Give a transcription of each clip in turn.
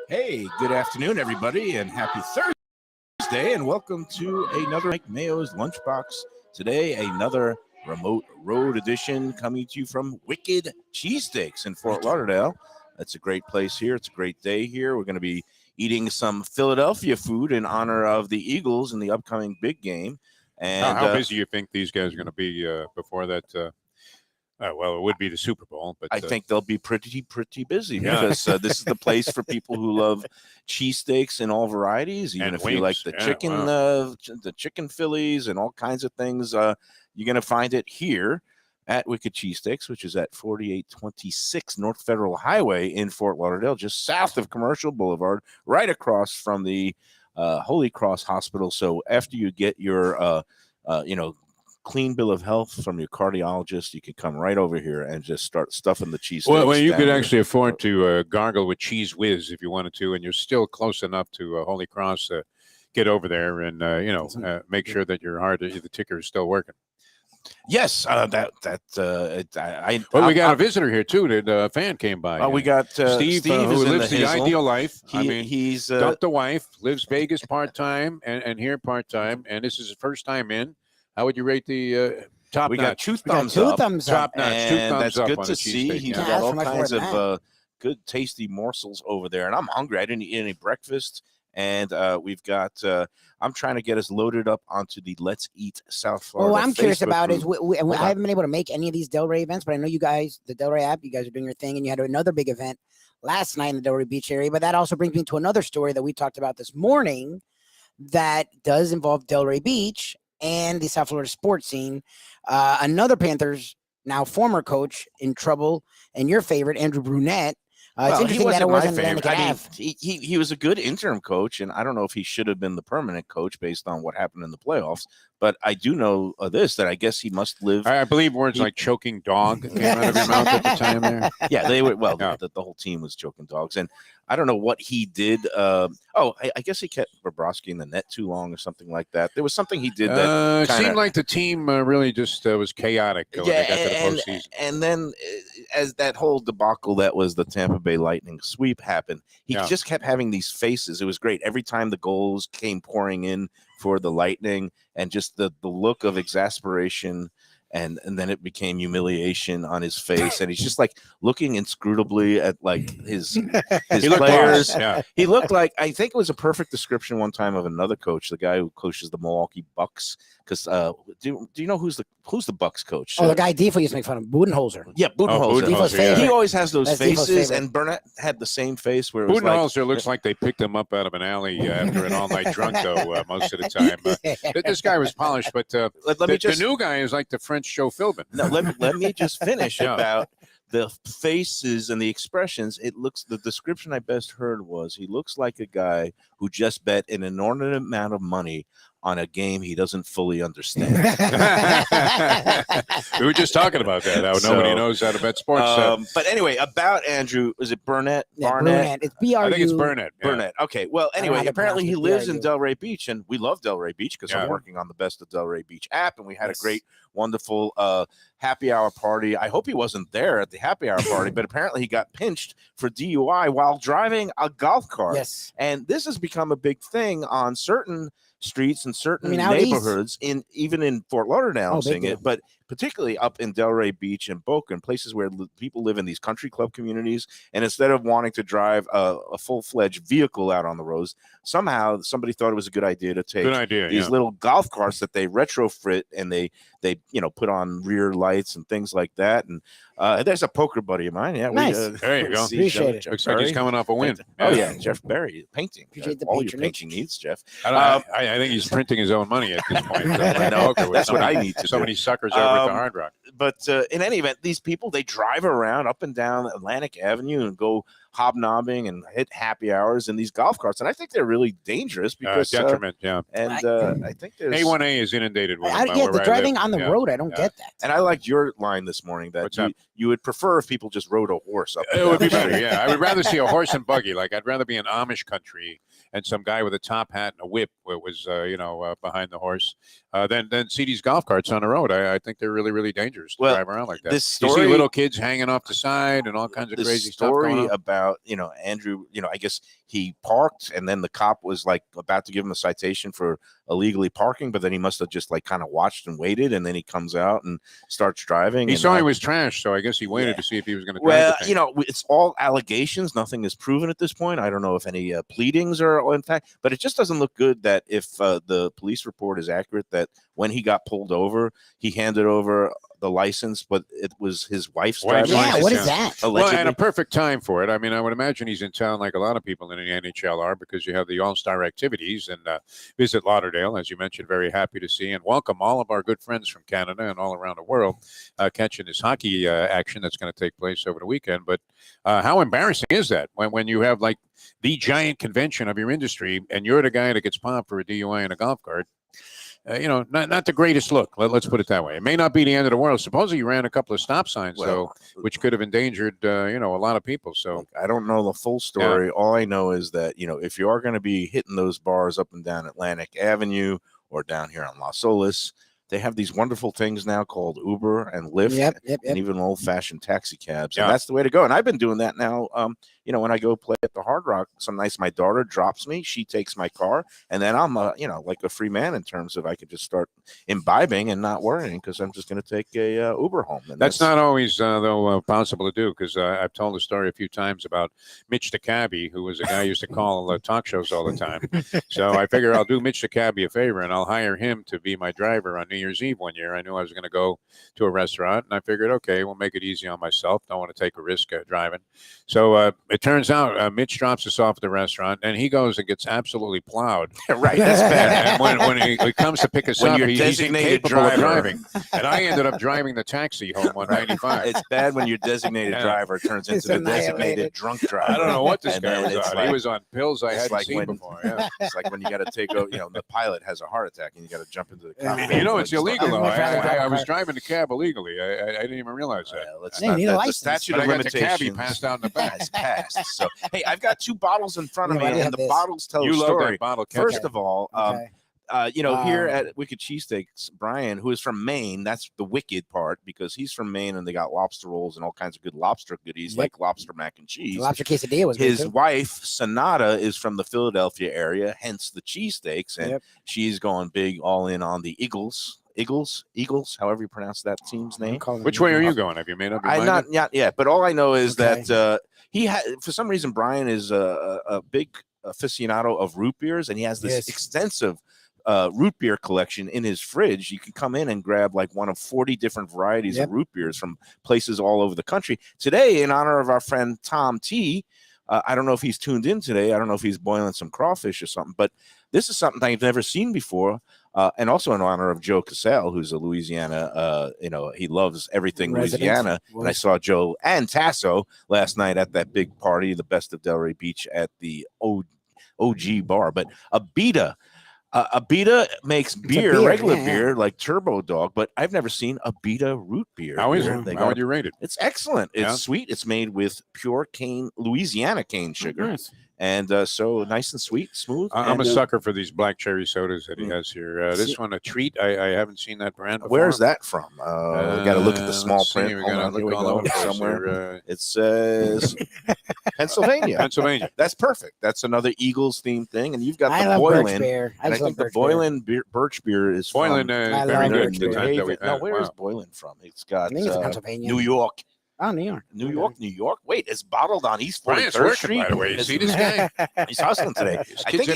Hey, good afternoon, everybody, and happy Thursday, and welcome to another Mike Mayo's Lunchbox. Today, another remote road edition coming to you from Wicked Cheesesteaks in Fort Lauderdale. That's a great place here. It's a great day here. We're going to be eating some Philadelphia food in honor of the Eagles in the upcoming big game. And how busy you think these guys are going to be before that? Well, it would be the Super Bowl, but I think they'll be pretty busy because this is the place for people who love cheesesteaks in all varieties. Even And if you like wings. the Yeah, chicken, wow. the chicken Phillies, and all kinds of things, you're going to find it here at Wicked Cheesesteaks, which is at 4826 North Federal Highway in Fort Lauderdale, just south of Commercial Boulevard, right across from the Holy Cross Hospital. So after you get your, clean bill of health from your cardiologist, you can come right over here and just start stuffing the cheese. Well, you could actually afford to gargle with Cheese Whiz if you wanted to, and you're still close enough to Holy Cross. Get over there and make sure that your the ticker is still working. Yes, Well, we got a visitor here too. A fan came by. We got Steve who lives the ideal life. He's dumped the wife, lives Vegas part time, and here part time, and this is his first time in. How would you rate the top we notch? Got two thumbs up. Top notch. Two thumbs that's up. Good on to see. He's got all kinds of good, tasty morsels over there, and I'm hungry. I didn't eat any breakfast, and we've got. I'm trying to get us loaded up onto the Let's Eat South Florida. What I'm curious Facebook about group. is I haven't been able to make any of these Delray events, but I know you guys, the Delray app, you guys are doing your thing, and you had another big event last night in the Delray Beach area. But that also brings me to another story that we talked about this morning that does involve Delray Beach and the South Florida sports scene. Another Panthers, now former coach, in trouble, and your favorite, Andrew Brunette. It's interesting that it wasn't Atlantic Ave. He was a good interim coach, and I don't know if he should have been the permanent coach based on what happened in the playoffs. But I do know that I guess he must live. I believe words like choking dog came out of your mouth at the time there. Yeah, they were. Well, the whole team was choking dogs, and I don't know what he did. I guess he kept Bobrovsky in the net too long or something like that. There was something he did that seemed like the team really just was chaotic when they got to the postseason. And then as that whole debacle that was the Tampa Bay Lightning sweep happened, he just kept having these faces. It was great. Every time the goals came pouring in for the Lightning, and just the look of exasperation, and then it became humiliation on his face, and he's just like looking inscrutably at like his players. He looked like, I think it was a perfect description one time of another coach, the guy who coaches the Milwaukee Bucks. Because do you know who's the Bucks coach? Oh, the guy Defo used to make fun of, Budenholzer. Yeah, Budenholzer. He always has those faces, and Burnett had the same face. Where Budenholzer looks like they picked him up out of an alley after an all-night drunk, though, most of the time. This guy was polished, but the new guy is like the French Joe Philbin. No, let me just finish about the faces and the expressions. The description I best heard was he looks like a guy who just bet an inordinate amount of money on a game he doesn't fully understand. We were just talking about that. How nobody knows how to bet sports. But anyway, about Andrew, is it Burnett? Yeah, Barnett. It's B-R-U. I think it's Burnett. Yeah. Burnett. Okay. Well, anyway, apparently he lives in Delray Beach, and we love Delray Beach because I'm working on the Best of Delray Beach app, and we had a great, wonderful happy hour party. I hope he wasn't there at the happy hour party, but apparently he got pinched for DUI while driving a golf cart. Yes. And this has become a big thing on certain streets and certain neighborhoods, even in Fort Lauderdale, I'm seeing it, but particularly up in Delray Beach and Boca, and places where people live in these country club communities. And instead of wanting to drive a full-fledged vehicle out on the roads, somehow somebody thought it was a good idea to take these little golf carts that they retrofit, and they put on rear lights and things like that. And there's a poker buddy of mine. Yeah, nice. There you go. Appreciate it. Looks like he's coming off a win. Oh yeah, Jeff Barry painting. Appreciate the all your painting needs, Jeff. I think he's printing his own money at this point. I know. That's what I need to do. So many suckers over at the Hard Rock. But in any event, these people, they drive around up and down Atlantic Avenue and go hobnobbing and hit happy hours in these golf carts, and I think they're really dangerous because detriment. And I think there's A1A is inundated with them. The driving on the road, I don't get that. And I liked your line this morning that you would prefer if people just rode a horse up. It would be better. Yeah, I would rather see a horse and buggy. Like I'd rather be in Amish country and some guy with a top hat and a whip was behind the horse than see these golf carts on the road. I think they're really, really dangerous to drive around like that. This story, you see little kids hanging off the side and all kinds of crazy stuff going on. About out. Andrew, I guess he parked, and then the cop was like about to give him a citation for illegally parking, but then he must have just like kind of watched and waited, and then he comes out and starts driving. He saw he was trashed, so I guess he waited to see if he was going to drive. Well, the thing. it's all allegations. Nothing is proven at this point. I don't know if any pleadings are in fact, but it just doesn't look good that if the police report is accurate, that when he got pulled over, he handed over the license, but it was his wife's driver's license. Yeah, what is that? Well, and a perfect time for it. I mean, I would imagine he's in town like a lot of people in the NHL are, because you have the All-Star activities and Visit Lauderdale, as you mentioned. Very happy to see and welcome all of our good friends from Canada and all around the world catching this hockey action that's going to take place over the weekend. But how embarrassing is that when you have like the giant convention of your industry and you're the guy that gets popped for a DUI in a golf cart? Not the greatest look. Let's put it that way. It may not be the end of the world. Supposedly you ran a couple of stop signs, though, which could have endangered, a lot of people. So I don't know the full story. Yeah. All I know is that, if you are going to be hitting those bars up and down Atlantic Avenue or down here on Las Olas, they have these wonderful things now called Uber and Lyft, and even old-fashioned taxi cabs. And that's the way to go. And I've been doing that now. When I go play at the Hard Rock, some nights my daughter drops me, she takes my car, and then I'm like a free man in terms of I could just start imbibing and not worrying because I'm just going to take a Uber home. And that's not always though possible to do, because I've told the story a few times about Mitch the cabbie, who was a guy who used to call talk shows all the time. So I figure I'll do Mitch the cabbie a favor and I'll hire him to be my driver on New Year's Eve one year. I knew I was going to go to a restaurant, and I figured, okay, we'll make it easy on myself. Don't want to take a risk driving. So it turns out Mitch drops us off at the restaurant, and he goes and gets absolutely plowed. Right, that's bad. And when he comes to pick us up, he's incapable of driving. And I ended up driving the taxi home on 95. It's bad when your designated driver turns into the designated drunk driver. I don't know what this guy was on. He was on pills I hadn't seen before. Yeah. It's like when you got to take the pilot has a heart attack and you got to jump into the cockpit. It's illegal, though. I was driving the cab illegally. I didn't even realize that. The statute of limitations. The cabbie passed out in the back. Has passed. So, hey, I've got two bottles in front of me, and the bottles tell a story. Bottle First of all, here at Wicked Cheesesteaks, Brian, who is from Maine, that's the wicked part, because he's from Maine and they got lobster rolls and all kinds of good lobster goodies like lobster mac and cheese. The lobster quesadilla was his wife, Sonata, is from the Philadelphia area, hence the cheesesteaks, and she's going big all in on the Eagles, however you pronounce that team's name. Which way are you going? Have you made up your mind? Not yet, but all I know is that he had, for some reason, Brian is a big aficionado of root beers, and he has this extensive root beer collection in his fridge. You can come in and grab like one of 40 different varieties of root beers from places all over the country. Today, in honor of our friend Tom T, I don't know if he's tuned in today. I don't know if he's boiling some crawfish or something, but this is something I've never seen before. And also in honor of Joe Cassell, who's a Louisiana, he loves everything Louisiana. And I saw Joe and Tasso last night at that big party, the Best of Delray Beach at the OG bar. But Abita makes regular beer like Turbo Dog, but I've never seen Abita root beer. How is it? How would you rate it? It's excellent. It's sweet. It's made with pure Louisiana cane sugar. Nice. And so nice and sweet, smooth. I'm a sucker for these black cherry sodas that he has here. This one, a treat. I haven't seen that brand before. Where's that from? We got to look at the small print. We got to look all over somewhere. It says Pennsylvania. Pennsylvania. That's perfect. That's another Eagles themed thing. And you've got the Boylan. I think the Boylan birch beer is Boylan. Very good. No, where is Boylan from? It's got Pennsylvania. New York. Oh, New York. New York. Wait, it's bottled on East 43rd Street. By the way, you see this guy? He's hustling today. I think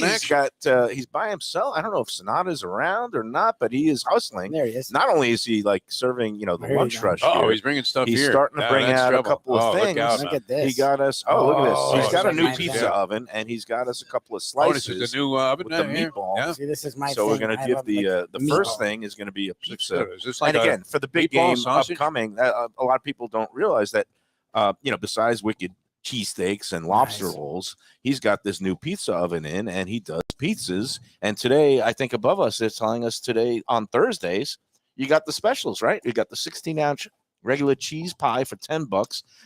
he's by himself. I don't know if Sonata's around or not, but he is hustling. There he is. Not only is he like serving, the lunch rush. Oh, he's bringing stuff here. He's starting to bring out a couple of things. Look at this. He got us. Look at this. He's got a new pizza oven, and he's got us a couple of slices. Oh, this is the new oven with the meatballs. Yeah. See, this is my so we're going to give the first thing is going to be a pizza. And again, for the big game upcoming, a lot of people don't realize that. Besides Wicked Cheesesteaks and lobster rolls, he's got this new pizza oven in, and he does pizzas. And today, I think above us, they're telling us today on Thursdays, you got the specials, right? You got the 16-ounce regular cheese pie for $10,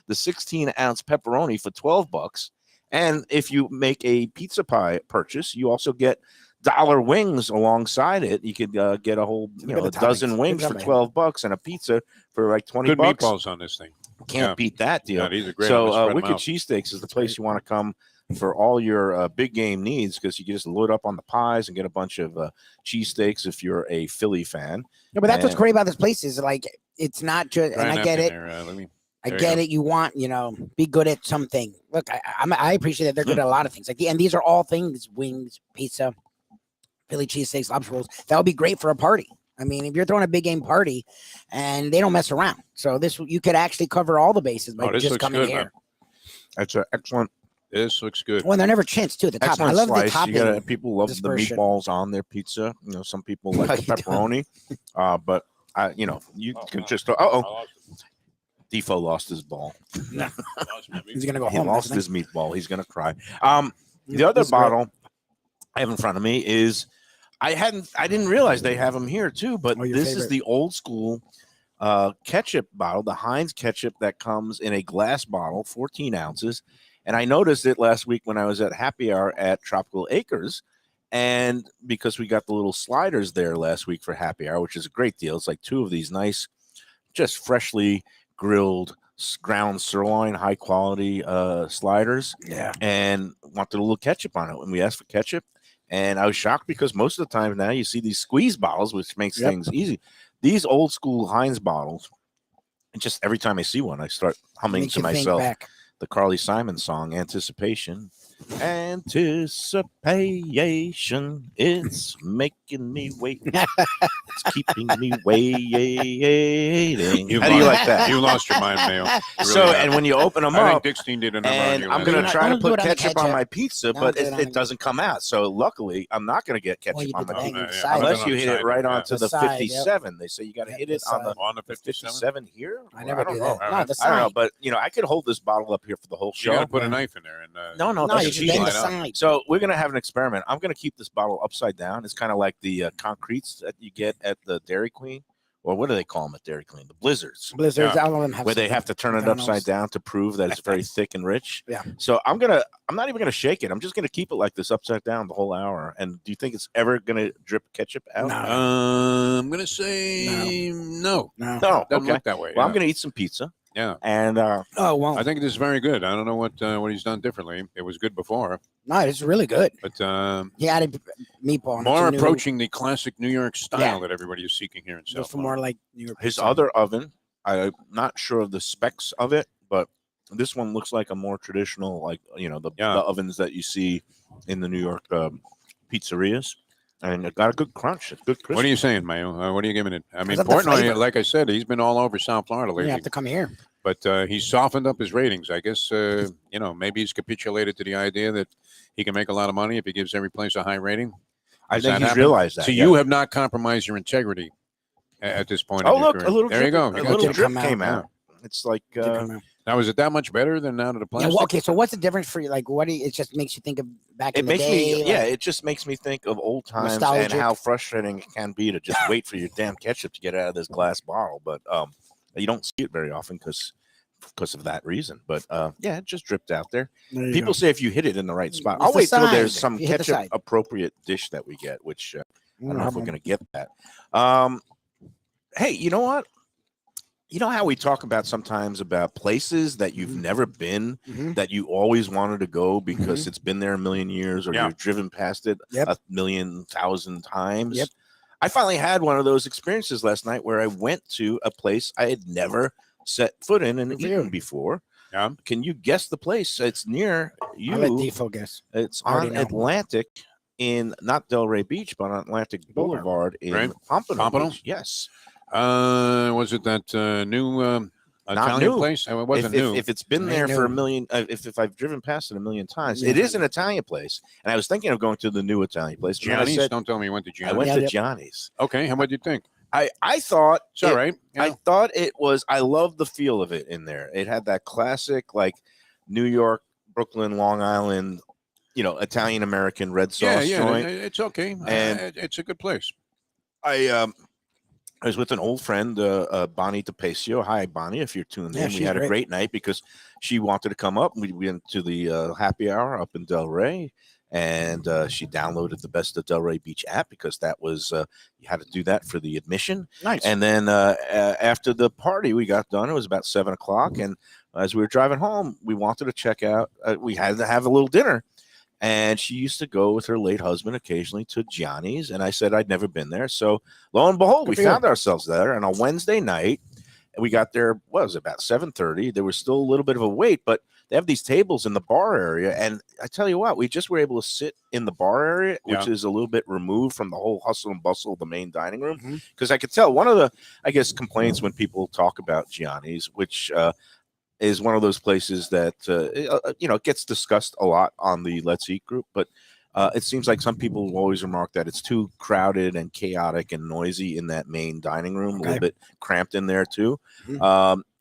the 16-ounce pepperoni for $12. And if you make a pizza pie purchase, you also get dollar wings alongside it. You could get a whole a dozen wings for $12 and a pizza for like $20. Good meatballs on this thing. Can't beat that deal. Yeah, these are great. So Wicked Cheesesteaks is the place you want to come for all your big game needs, because you can just load up on the pies and get a bunch of cheesesteaks if you're a Philly fan. No, but that's what's great about this place is like it's not just, and I get it. I get it. You want, be good at something. Look, I appreciate that they're good at a lot of things. And these are all things: wings, pizza, Philly cheesesteaks, lobster rolls. That would be great for a party. I mean, if you're throwing a big game party, and they don't mess around, so you could actually cover all the bases by just coming here. Man. That's an excellent. This looks good. Well, they're never chinced too. The top. Excellent I love slice. the topping. People love dispersion. the meatballs on their pizza. Some people like the pepperoni, but you can just. Defo lost his ball. He's gonna go he home. Lost his meatball. He's gonna cry. The other bottle I have in front of me is I didn't realize they have them here too, but this is the old school ketchup bottle, the Heinz ketchup that comes in a glass bottle, 14 ounces. And I noticed it last week when I was at happy hour at Tropical Acres. And because we got the little sliders there last week for happy hour, which is a great deal. It's like 2 of these nice, just freshly grilled ground sirloin, high quality sliders. Yeah. And wanted a little ketchup on it. When we asked for ketchup, and I was shocked because most of the time now you see these squeeze bottles, which makes things easy. These old school Heinz bottles, and just every time I see one, I start humming to myself the Carly Simon song, Anticipation. Anticipation, it's making me wait. It's keeping me waiting. How do you like that? You lost your mind, Mayo. And when you open them I up, think Dickstein did a number and on you. I'm going to try to put ketchup on my pizza, but it it doesn't come out. So luckily, I'm not going to get ketchup on my pizza side. unless you hit it right onto the side, 57. They say you got to hit it on the 57 here. I never do that. I don't know, but I could hold this bottle up here for the whole show. You got to put a knife in there. No, that's cheating. So we're going to have an experiment. I'm going to keep this bottle upside down. It's kind of like the concretes that you get at the Dairy Queen, or what do they call them at Dairy Queen? The blizzards. Blizzards. Yeah. All of them have where they have to turn it upside down to prove that it's very thick and rich. Yeah. So I'm not even gonna shake it. I'm just gonna keep it like this upside down the whole hour. And do you think it's ever gonna drip ketchup out? No. I'm gonna say no. Doesn't look that way. Well, I'm gonna eat some pizza. Yeah. And I think this is very good. I don't know what he's done differently. It was good before. No, it's really good. But he added meatball. More approaching the classic New York style that everybody is seeking here in South. Just more like New York. His other oven, I'm not sure of the specs of it, but this one looks like a more traditional, like the ovens that you see in the New York pizzerias. And it got a good crunch, a good crisp. What are you saying, Mayo? What are you giving it? I mean, Portnoy, like I said, he's been all over South Florida lately. You have to come here. But he's softened up his ratings. I guess, maybe he's capitulated to the idea that he can make a lot of money if he gives every place a high rating. I think he's realized that. So you have not compromised your integrity at this point. Oh, look, a little there you go. A little drip came out. It's like... Now, is it that much better than out of the plastic? Yeah, well, okay, so what's the difference for you? Like, it just makes you think of back in the day? It just makes me think of old times and how frustrating it can be to just wait for your damn ketchup to get out of this glass bottle. But you don't see it very often because of that reason. But it just dripped out there. People say if you hit it in the right spot. I'll wait till there's some ketchup appropriate dish that we get, which I don't know if we're going to get that. Hey, you know what? You know how we talk about sometimes about places that you've never been, that you always wanted to go because it's been there a million years, or you've driven past it 1,000,000 times? Yep. I finally had one of those experiences last night where I went to a place I had never set foot in and eaten before. Yeah. Can you guess the place? It's near you. I'll let Defo guess. It's on Atlantic in not Delray Beach, but on Atlantic Boulevard in Pompano. Yes. Was it that new Italian place? It wasn't new. If it's been there for a million, if I've driven past it a million times, it is an Italian place. And I was thinking of going to the new Italian place. Gianni's? Don't tell me you went to Gianni's. I went to Gianni's. Okay, and what did you think? I thought it's all right. Yeah. I thought it was. I loved the feel of it in there. It had that classic like New York, Brooklyn, Long Island, Italian American red sauce joint. It's okay, and it's a good place. I was with an old friend, Bonnie DePacio. Hi, Bonnie, if you're tuned in. We had a great night because she wanted to come up. We went to the happy hour up in Delray, and she downloaded the Best of Delray Beach app because that was you had to do that for the admission. Nice. And then after the party we got done, it was about 7 o'clock, and as we were driving home, we wanted to check out. We had to have a little dinner. And she used to go with her late husband occasionally to Gianni's. And I said I'd never been there. So lo and behold, we found ourselves there. And on Wednesday night, we got there, what was it, about 7:30. There was still a little bit of a wait, but they have these tables in the bar area. And I tell you what, we just were able to sit in the bar area, which is a little bit removed from the whole hustle and bustle of the main dining room. Because I could tell one of the, I guess, complaints when people talk about Gianni's, which is one of those places that it gets discussed a lot on the Let's Eat group, but it seems like some people will always remark that it's too crowded and chaotic and noisy in that main dining room, a little bit cramped in there too.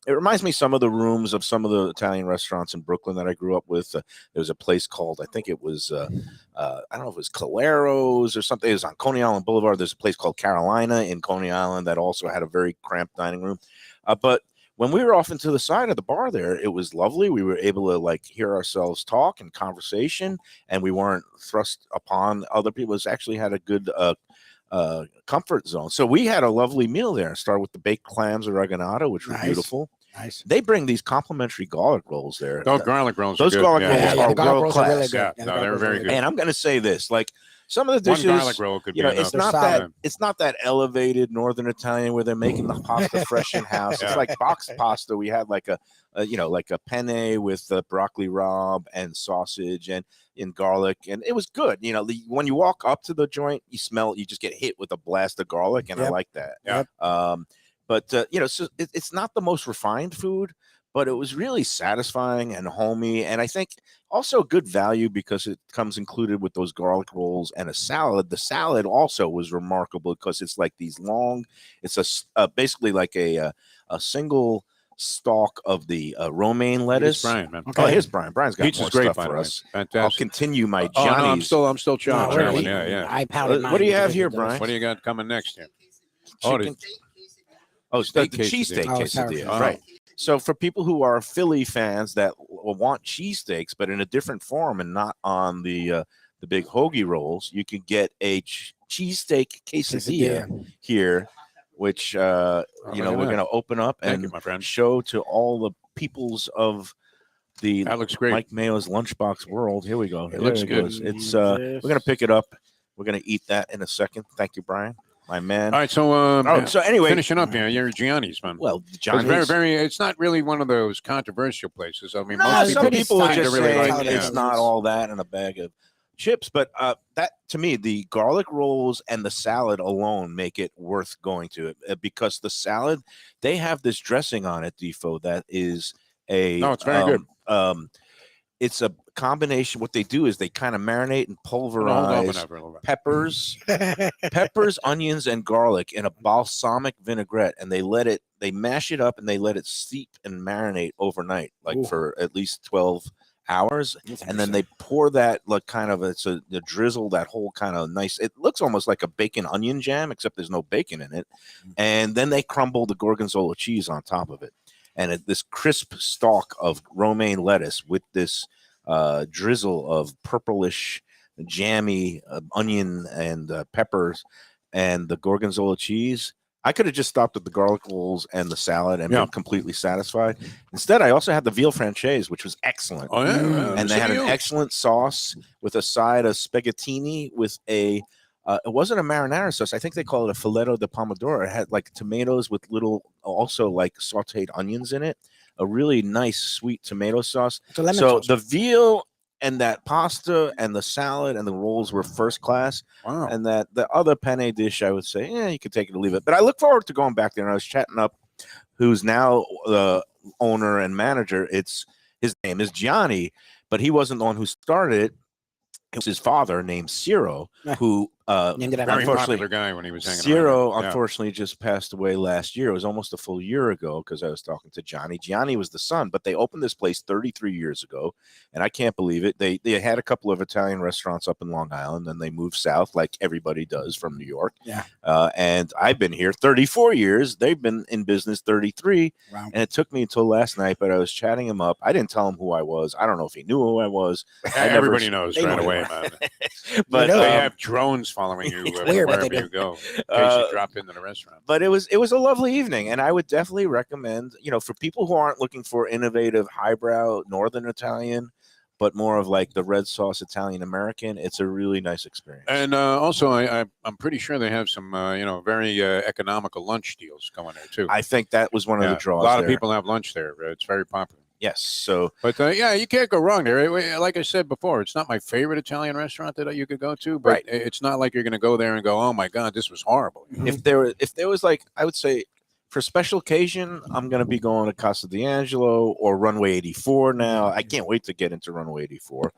It reminds me some of the rooms of some of the Italian restaurants in Brooklyn that I grew up with. There was a place called, I think it was, I don't know if it was Calero's or something. It was on Coney Island Boulevard. There's a place called Carolina in Coney Island that also had a very cramped dining room. But when we were off into the side of the bar there, it was lovely. We were able to like hear ourselves talk and conversation, and we weren't thrust upon other people. It actually had a good comfort zone. So we had a lovely meal there. Started with the baked clams oregano, which were beautiful. Nice. They bring these complimentary garlic rolls there. Those garlic rolls those are good. garlic rolls the are garlic rolls are really world-class. good. Yeah, no, they're very good. And I'm going to say this, like some of the dishes, one garlic roll could be enough. it's not that elevated Northern Italian where they're making the pasta fresh in house. It's like boxed pasta. We had like a penne with broccoli rabe and sausage and in garlic, and it was good. When you walk up to the joint, you just get hit with a blast of garlic, and I like that. But so it's not the most refined food, but it was really satisfying and homey, and I think also good value because it comes included with those garlic rolls and a salad. The salad also was remarkable because it's like these long. It's basically like a single stalk of the romaine lettuce. Here's Brian, man. Okay. Oh, here's Brian. Brian's got Pizza's more great stuff for us. Fantastic. I'll continue my Oh, no, Johnny's. I'm still chowing. really? Yeah. I pounded mine. What do you have because here, it was Brian? What do you got coming next here? Chicken. Oh, steak the cheesesteak quesadilla. quesadilla. Oh, Right. So for people who are Philly fans that want cheesesteaks, but in a different form and not on the big hoagie rolls, you can get a cheesesteak quesadilla here, which we're going to open up Thank and you, my friend. show to all the peoples of the That looks great. Mike Mayo's Lunchbox world. Here we go. It looks good. It's we're going to pick it up. We're going to eat that in a second. Thank you, Brian. My man. All right, so so anyway, finishing up here, you're Gianni's, man. Well, Gianni's, it's not really one of those controversial places. I mean, no, most some people are just really saying like it's not all that in a bag of chips, but that to me, the garlic rolls and the salad alone make it worth going to it because the salad, they have this dressing on it, Defo, that is it's very good. It's a combination. What they do is they kind of marinate and pulverize peppers, onions, and garlic in a balsamic vinaigrette, and they mash it up and they let it steep and marinate overnight, for at least 12 hours. And then they pour that the drizzle, that whole kind of nice, it looks almost like a bacon onion jam, except there's no bacon in it. And then they crumble the gorgonzola cheese on top of it. And this crisp stalk of romaine lettuce with this drizzle of purplish, jammy onion and peppers and the gorgonzola cheese. I could have just stopped at the garlic rolls and the salad and been completely satified. Instead, I also had the veal franchise, which was excellent. Oh, yeah. And they had an excellent sauce with a side of spaghettini with it wasn't a marinara sauce. I think they call it a filetto di pomodoro. It had like tomatoes with also like sauteed onions in it. A really nice sweet tomato sauce. So the veal and that pasta and the salad and the rolls were first class. Wow. And that the other penne dish, I would say, you could take it or leave it. But I look forward to going back there. And I was chatting up who's now the owner and manager. His name is Gianni, but he wasn't the one who started it. It was his father named Ciro, who Named it after Very him. Unfortunately, popular guy when he was hanging Zero, around. Yeah. unfortunately, just passed away last year. It was almost a full year ago because I was talking to Johnny. Gianni was the son, but they opened this place 33 years ago, and I can't believe it. They had a couple of Italian restaurants up in Long Island, and they moved south like everybody does from New York. Yeah. And I've been here 34 years. They've been in business 33, Wow. and it took me until last night, but I was chatting him up. I didn't tell him who I was. I don't know if he knew who I was. Everybody knows they right know away, you man. But know. They have drones following you weird, but wherever they you do. go, in case you drop into the restaurant. But it was a lovely evening, and I would definitely recommend, for people who aren't looking for innovative highbrow Northern Italian, but more of like the red sauce Italian American, it's a really nice experience. And also, I'm pretty sure they have some very economical lunch deals going there too. I think that was one of the draws. A lot there. of people have lunch there. It's very popular. Yes. So, But you can't go wrong there. Like I said before, it's not my favorite Italian restaurant that you could go to, but Right. it's not like you're going to go there and go, "Oh my God, this was horrible." if there was like, I would say, for special occasion, I'm going to be going to Casa D'Angelo or Runway 84 now. I can't wait to get into Runway 84.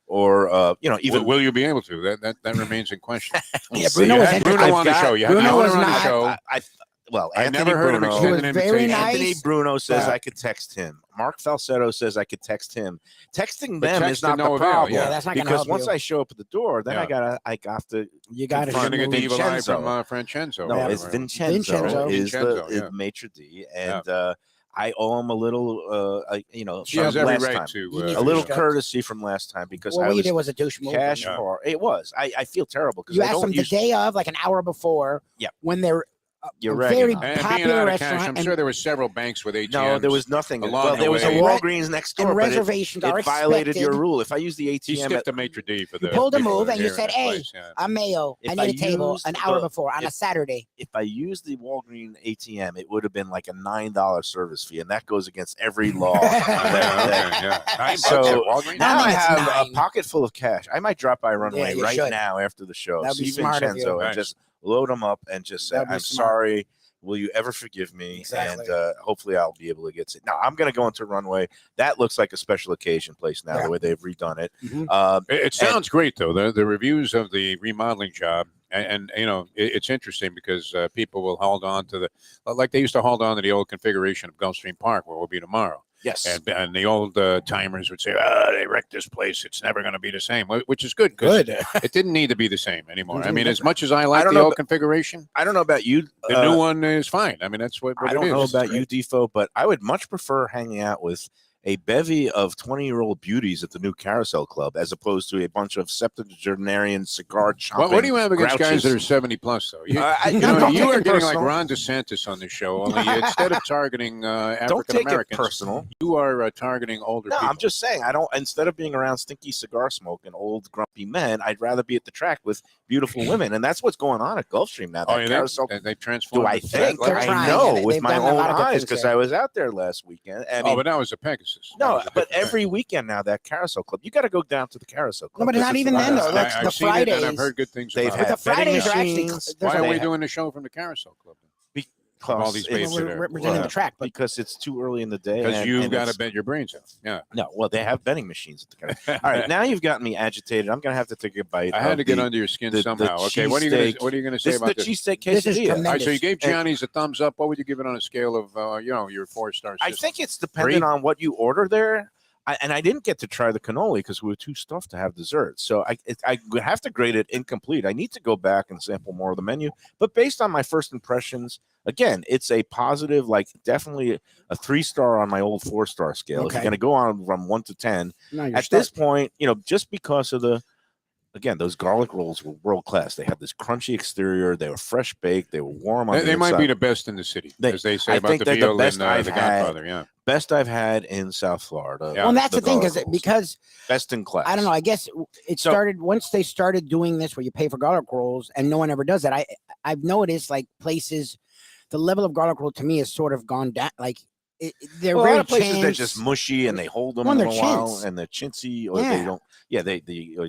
Or even Will you be able to? That remains in question. Yeah, see, Bruno You was had interesting. Bruno on the show. You had Bruno the was owner on the not- show. Well, I Anthony never heard him Bruno, extend was an very invitation. nice. Anthony Bruno says Yeah. I could text him. Mark Falsetto says I could text him. Texting But them text is to not no the avail, problem. Yeah, that's not gonna because help once you. I show up at the door, then Yeah. I got to. You got You're going to get the evil eye Vincenzo. from Francesco. No, Yeah, it's right. Vincenzo. Vincenzo. Is Vincenzo, the yeah. maitre d, and I owe him a little. She from has every last right time. to You need A to little respect. courtesy from last time because Well, I what you was did was a douche move. cash Yeah. bar. It was. I feel terrible because You I asked them don't the use. day of, like an hour before. Yeah. When they're You're a ragging very on it. And being popular out of restaurant. cash, I'm and, sure there were several banks with ATMs. No, there was nothing. along Well, the there was a way. Walgreens next and door, but reservations are it violated your expected. rule. If I use the He ATM, skipped a maitre d for the. pulled a people move that and are you here said, in that "Hey, place, yeah. I'm Mayo. If I I need a table used an hour the- before on a if- Saturday." if I used the Walgreens ATM, it would have been like a $9 service fee, and that goes against every law. Yeah. $9 So, at Walgreens? Now I think it's have a 9. pocket full of cash. I might drop by Runway you right should. now after the show. That'd be See smart of you. Vincenzo and Nice. just load them up and just say, That'd be "I'm smart. sorry. Will you ever forgive me?" Exactly. And hopefully I'll be able to get it. Now I'm going to go into Runway. That looks like a special occasion place now, Yeah. the way they've redone it. Mhm. It sounds great though. The reviews of the remodeling job, and it's interesting because people will hold on to like they used to hold on to the old configuration of Gulfstream Park, where we'll be tomorrow. Yes. And the old timers would say, they wrecked this place. It's never going to be the same, which is good. Good. It didn't need to be the same anymore. I Something mean, as different. much as I like don't the know old about- configuration, I don't know about you. the new one is fine. I mean, that's what I it don't is. know It's about great. you, Defo, but I would much prefer hanging out with a bevy of 20-year-old beauties at the new Carousel Club as opposed to a bunch of septuagenarian cigar chomping. What do you have against guys that are grouches. 70 plus though? You, I- you don't know, take you are it getting like personal. Ron DeSantis on this show. Only instead of targeting Don't African take it Americans, personal. you are targeting older No, people. I'm just saying. I don't. Instead of being around stinky cigar smoke and old grumpy men, I'd rather be at the track with beautiful women, and that's what's going on at Gulfstream now. That Carousel. they transformed. Do I it to think? that They're level? I trying. know They've with my done a own lot of good eyes things because there. I was out there last weekend. I mean, But that was a Pegasus. That no, was a but different every weekend now that Carousel Club, you got to go down to the Carousel Club. No, but because not it's even the then, best. though. That's I've the seen it and I've Fridays. heard good things They've about had it. the Fridays are betting actually. machines. There's Why a- are we They doing the show from the Carousel Club? Because all these it's- babes we're there. representing the track, but because it's too early in the day. Because and- you've and got to it's- bet your brains out. Yeah. No, well, they have betting machines at the Carousel. All right, now you've gotten me agitated. I'm going to have to take a bite. I had of to get the- under your skin the somehow. Okay, what are you going to say This is the about this? cheesesteak This is quesadilla. tremendous. All right, so you gave And- Gianni's a thumbs up. What would you give it on a scale of your 4-star system? I think it's dependent on what you order there. I didn't get to try the cannoli because we were too stuffed to have dessert. So I would have to grade it incomplete. I need to go back and sample more of the menu. But based on my first impressions, again, it's a positive, like definitely a 3-star on my old 4-star scale. If Okay. you're going to go on from 1 to 10, No, you're at this point, just because of again, those garlic rolls were world class. They had this crunchy exterior. They were fresh baked. They were warm on the They might inside. be the best in the city, as they say I about think the they're the veal best and I've the had. Godfather. Yeah. Best I've had in South Florida. Yeah. Well, and that's the thing, garlic rolls. because Best in class. I don't know. I guess it So- started once they started doing this, where you pay for garlic rolls, and no one ever does that. I've noticed like places, the level of garlic roll to me has sort of gone down. Like they're Well, a very lot of places they're chance- just mushy and they hold them Well, a they're little while chintz. and they're chintzy or Yeah. they don't. Yeah, they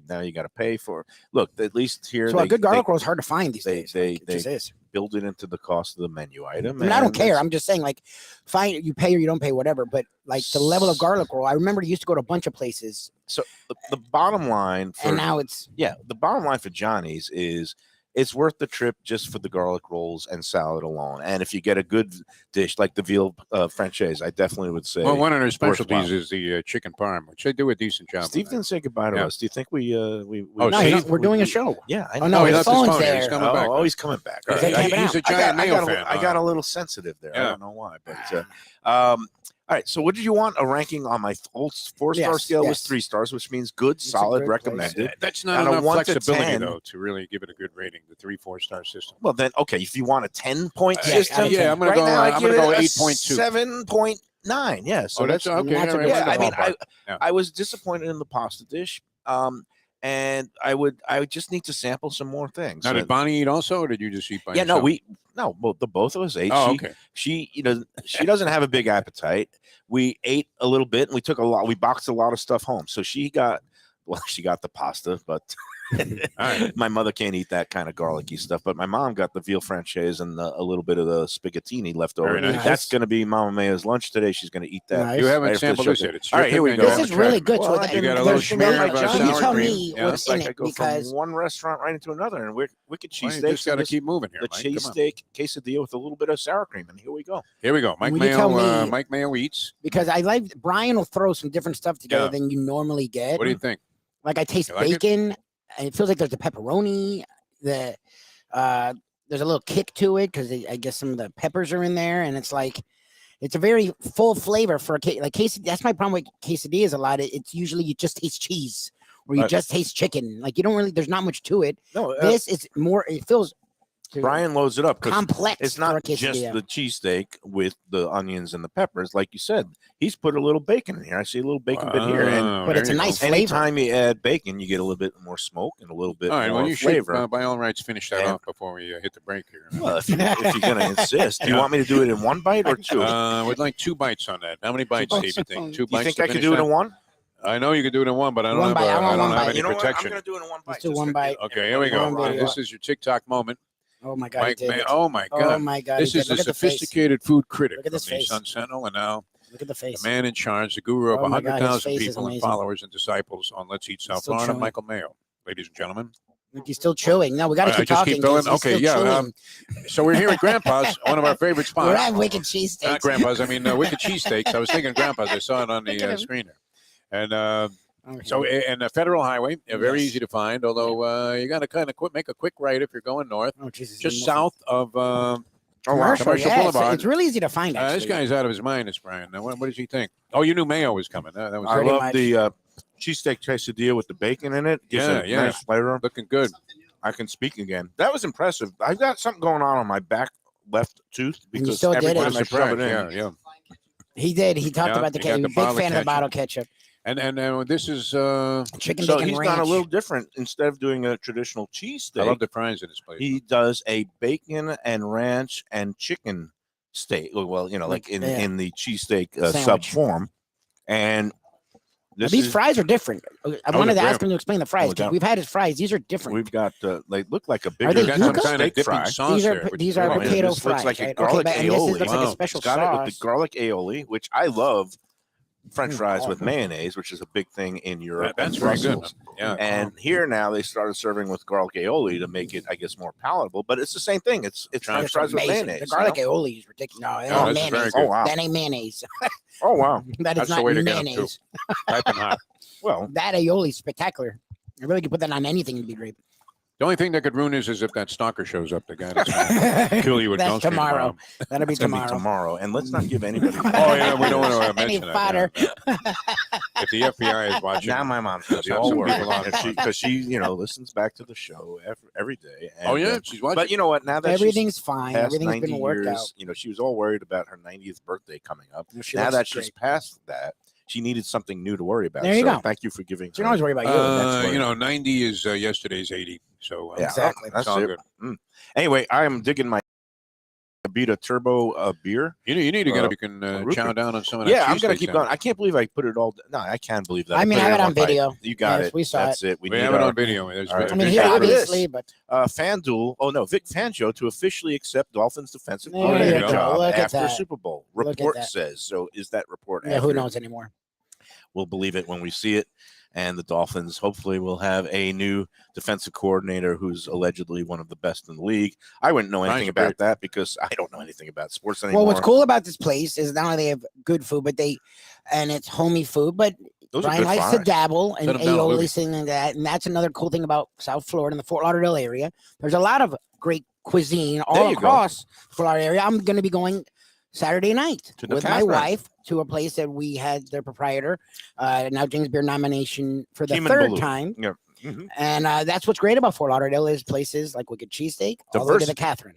now you got to pay for. Look, at least here So they, a good garlic they roll is hard to find these they- days. they- Like, it just is. build it into the cost of the menu item. I mean, I don't and care. it's- I'm just saying, like, fine, you pay or you don't pay, whatever. But like the level of garlic roll, I remember I used to go to a bunch of places, So the bottom line for and now it's the bottom line for Johnny's is it's worth the trip just for the garlic rolls and salad alone. And if you get a good dish like the veal franchise, I definitely would say. Well, one of their specialties worthwhile. is the chicken parm, which they do a decent job. Steve didn't say goodbye to us. Do you think we? Oh, No, Steve? we're doing a show. Yeah, I Oh, know. no, he his left his phone's phone here. there. He's coming back. Oh, he's coming back. All He's right. like, He's a giant Mayo fan. I got a little sensitive there. I Yeah. don't know why, but all right. So, what did you want? A ranking on my old 4-star Yes, scale was yes. 3 stars, which means good, It's a solid, great place. recommended. That's not On a enough 1 to flexibility, 10. though, to really give it a good rating. The 3-4-star system. Well, then, okay. If you want a 10-point Yeah, system, yeah, I'm gonna right go. now I I'm give gonna go it a 8.2. 7.9. Yeah. So Oh, that's okay. that's a all right, good yeah. I we're in mean, the ballpark. Yeah. I was disappointed in the pasta dish. And I would just need to sample some more things. Now, did Bonnie eat also, or did you just eat by Yeah, yourself? the both of us ate. Oh, okay. She she doesn't have a big appetite. We ate a little bit and we took a lot. We boxed a lot of stuff home. So she got the pasta, but right. my mother can't eat that kind of garlicky stuff. But my mom got the veal franchise and a little bit of the spaghettini left over. Very nice. That's going to be Mama Maya's lunch today. She's going to eat that. Nice. You haven't Right after the sampled show. this yet. It's All your right, here we thing. go. This is really good. Well, So I that- You got a little there's- smear of so sour you tell cream. me Yeah. what's It's like in I it go because from one restaurant right into another, and Wicked Well, you Cheesesteaks. just got to and keep moving here, the Mike. Come on. cheesesteak quesadilla with a little bit of sour cream, and here we go. Here we go. Mike When you tell Mayo. me- Mike Mayo eats. because I like Brian will throw some different stuff together Yeah. than you normally get. What do you think? Like I taste You like it? bacon, and it feels like there's a pepperoni. There's a little kick to it because I guess some of the peppers are in there, and it's like it's a very full flavor for a like quesadilla. That's my problem with quesadillas a lot. It's usually you just taste cheese or you just taste chicken. Like you don't really. There's not much to it. No, This is more. It feels Brian loads it up because complex. it's for not a just quesadilla. the cheesesteak with the onions and the peppers, like you said. He's put a little bacon in here. I see a little bacon bit here, and Oh, but there it's a you go. nice flavor. anytime you add bacon, you get a little bit more smoke and a little bit All right. more Well, you flavor. should, by all rights, finish that And- off before we hit the break here. Well, if you're going to insist, do you Yeah. want me to do it in one bite or two? We'd like 2 bites on that. How many bites, Steve? You think 2 do you bites? think to I could finish do it that? in one? I know you could do it in one, but I don't One have. bite. I want one have bite. any You know what? I'm protection. going to do it in one bite. Let's do just one for- bite. Okay, here we go. One bite. This is your TikTok moment. Oh my god! Mike he did Mayo. it. Oh my Oh God! my god! This he is did. the Look at the face. sophisticated food critic Look at from this the face. Sun Sentinel, and now Look at the face. the man in charge, the guru of Oh my God, his 100,000 face is people and amazing. followers and disciples on Let's Eat South still Florida, chewing. Michael Mayo. Ladies and gentlemen. Look, he's still chewing. No, we got to I keep just talking. keep going. 'cause he's Okay, still yeah. chewing. So we're here at Grandpa's, one of our favorite spots. We're at Wicked Not Cheesesteaks. Grandpa's. I mean, Wicked Cheesesteaks. I was thinking Grandpa's. I saw it on Look at the him. screen there. And Okay. so, and the Federal Highway, very Yes. easy to find. Although you got to kind of make a quick right if you're going north, Oh, Jesus, just he's south of Commercial, Commercial yeah, Boulevard. It's really easy to find. this Actually, guy's out of his mind, this Brian. Now, what does he think? Oh, you knew Mayo was coming. That was I Pretty love much. the cheesesteak quesadilla with the bacon in it. Gives Yeah, it a yeah. nice flavor. looking good. I can speak again. That was impressive. I've got something going on my back left tooth you because still every did it. time I shove it in, Yeah. he did. He talked Yeah, about the you got the big bottle of fan of the ketchup. bottle ketchup, And this is chicken so bacon he's ranch. gone a little different. Instead of doing a traditional I cheesesteak, love the fries in this place. he does a bacon and ranch and chicken steak. Well, like in Yeah. the cheesesteak sub Sandwich. form. And Now, this these is, fries are different. I Oh, wanted to they're ask him to explain the fries because down. we've had his fries. These are different. we've got they look like a Are bigger they got some yuca? kind of steak dipping fry. sauce These there. are which these is are really man, potato this looks fries. like a right? garlic but and this aioli. is looks like Wow. a special It's got it with sauce. the garlic aioli, which I love. French fries Oh. with mayonnaise, which is a big thing in Europe. That's and very good. Brussels. Yeah. And here now they started serving with garlic aioli to make it, I guess, more palatable. But it's the same thing. It's That's French fries with amazing. mayonnaise. The garlic aioli is ridiculous. No, that Oh, ain't this is very mayonnaise. good. Oh wow! That ain't mayonnaise. Oh wow! That is That's the not way to get 'em, too. mayonnaise. Piping hot. Well, That aioli is spectacular. I really could put that on anything. It'd be great. The only thing that could ruin this is if that stalker shows up, the guy that's going to kill you with That's Gulfstream tomorrow. That'll be it's gonna be tomorrow. tomorrow, and let's not give anybody. Oh, yeah, we don't want to Any mention fodder. that. Yeah. If the FBI is watching, Now my mom's gonna Let's be have all some worried people on. because she listens back to the show every day. And, oh yeah, she's watching. but you know what? Now that Everything's fine. she's past Everything's 90 been worked years, out. she was all worried about her 90th birthday coming up. She Now looks that great. she's past that, she needed something new to worry about. There you so go. Thank you for giving. You can her- always worry about you. That's what- 90 is yesterday's 80. So Yeah, Exactly. That's it's all it. good. Anyway, I am digging my Abita Turbo beer. You need to get up. You can root chow beer. down on some of that. Yeah, I'm gonna cheesesteak keep sandwich. going. I can't believe I put it all. No, I can believe that. I mean, put I have it in on one bite. video. You got Yes, it. we saw That's it. We need have it our- on video. There's All right. I mean, video. here There it is. obviously, but FanDuel. Oh no, Vic Fangio to officially accept Dolphins defensive There coordinator you go. job Look at after that. Super Bowl. Look at Report that. says so. Is that report? yeah, who accurate? knows anymore? We'll believe it when we see it. and the Dolphins hopefully will have a new defensive coordinator who's allegedly one of the best in the league. I wouldn't know anything about that because I don't know anything about sports anymore. Well, what's cool about this place is not only they have good food, but and it's homey food, but Brian likes to dabble and aioli, thing like that. And that's another cool thing about South Florida and the Fort Lauderdale area. There's a lot of great cuisine all across the Fort Lauderdale area. I'm going to be going Saturday night with my wife to a place that we had their proprietor, now James Beard nomination for the third time. Yeah. Mm-hmm. And that's what's great about Fort Lauderdale is places like Wicked Cheesesteak, all the way to the Catherine.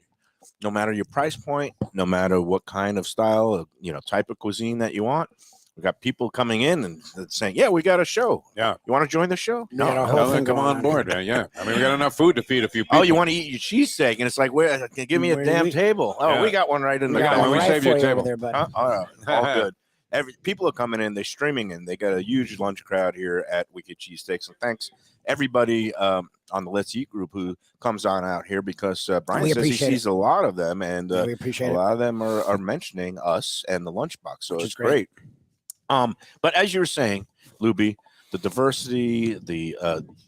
No matter your price point, no matter what kind of style, type of cuisine that you want, we got people coming in and saying, "Yeah, we got a show. Yeah, you want to join the show? No, come on board. Yeah, I mean, we got enough food to feed a few people. Oh, you want to eat your cheesesteak? And it's like, give me a damn table. Oh, we got one right in the garden. We saved you a table. There, all good. People are coming in. They're streaming in. They got a huge lunch crowd here at Wicked Cheesesteaks. And thanks everybody on the Let's Eat group who comes on out here because Brian says he sees a lot of them, and we appreciate a lot of them are mentioning us and the lunchbox. So it's great. But as you were saying, Lubie, the diversity, the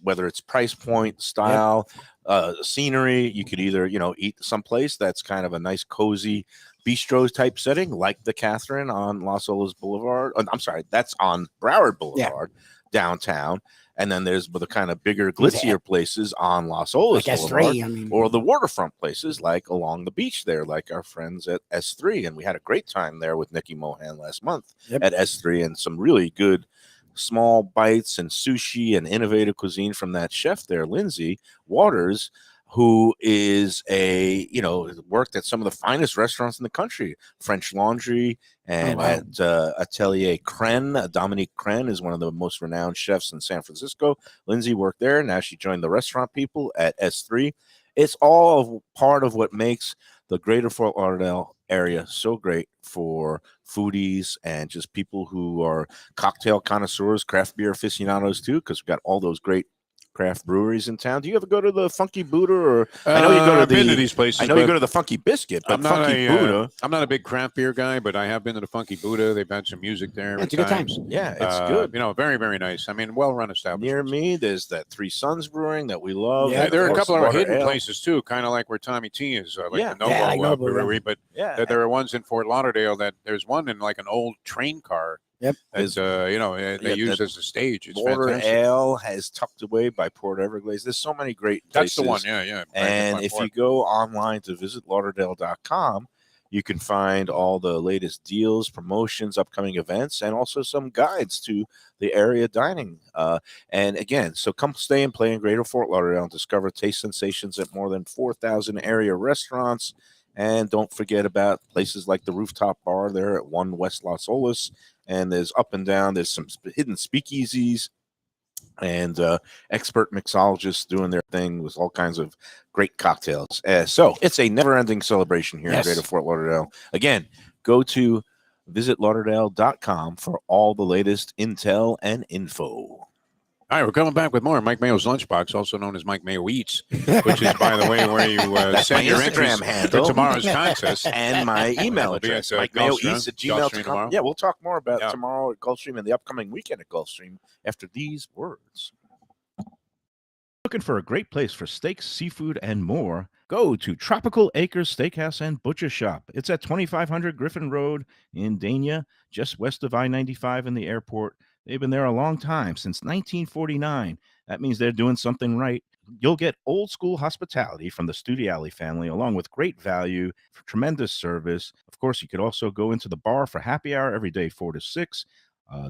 whether it's price point, style, scenery, you could either eat someplace that's kind of a nice cozy bistro type setting like the Catherine on Las Olas Boulevard. I'm sorry, that's on Broward Boulevard downtown. And then there's the kind of bigger, glitzier places on Las Olas Boulevard, or the waterfront places like along the beach there, like our friends at S3. And we had a great time there with Nikki Mohan last month at S3, and some really good small bites and sushi and innovative cuisine from that chef there, Lindsay Waters, who is worked at some of the finest restaurants in the country, French Laundry and at Atelier Cren. Dominique Cren is one of the most renowned chefs in San Francisco. Lindsay worked there. Now she joined the restaurant people at S3. It's all part of what makes the greater Fort Lauderdale area so great for foodies and just people who are cocktail connoisseurs, craft beer aficionados too, because we've got all those great craft breweries in town. Do you ever go to the Funky Buddha? Or I know you go to these places. I know you go to the Funky Biscuit, but Funky Buddha. I'm not a big craft beer guy, but I have been to the Funky Buddha. They've had some music there. It's a good time. Yeah, it's good. Very, very nice. I mean, well-run establishment. Near me, there's that Three Sons Brewing that we love. Yeah, there are a couple of hidden places too, kind of like where Tommy T is, the Novo Brewery. But there are ones in Fort Lauderdale that there's one in like an old train car. Yep. As they use as a stage. It's Border fantastic. Ale has tucked away by Port Everglades. There's so many great places. That's the one, yeah. And if you go online to visitlauderdale.com, you can find all the latest deals, promotions, upcoming events, and also some guides to the area dining. And again, so come stay and play in Greater Fort Lauderdale and discover taste sensations at more than 4,000 area restaurants. And don't forget about places like the Rooftop Bar there at 1 West Las Olas. And there's up and down. There's some hidden speakeasies and expert mixologists doing their thing with all kinds of great cocktails. So it's a never-ending celebration here in Greater Fort Lauderdale. Again, go to visitlauderdale.com for all the latest intel and info. All right, we're coming back with more Mike Mayo's Lunchbox, also known as Mike Mayo Eats, which is, by the way, where you send your Instagram handle for tomorrow's contest. And my email address, MikeMayoEats@gmail.com. Yeah, we'll talk more about tomorrow at Gulfstream and the upcoming weekend at Gulfstream after these words. Looking for a great place for steaks, seafood, and more? Go to Tropical Acres Steakhouse and Butcher Shop. It's at 2500 Griffin Road in Dania, just west of I-95 in the airport. They've been there a long time, since 1949. That means they're doing something right. You'll get old school hospitality from the Studiali family, along with great value, for tremendous service. Of course, you could also go into the bar for happy hour every day, 4 to 6.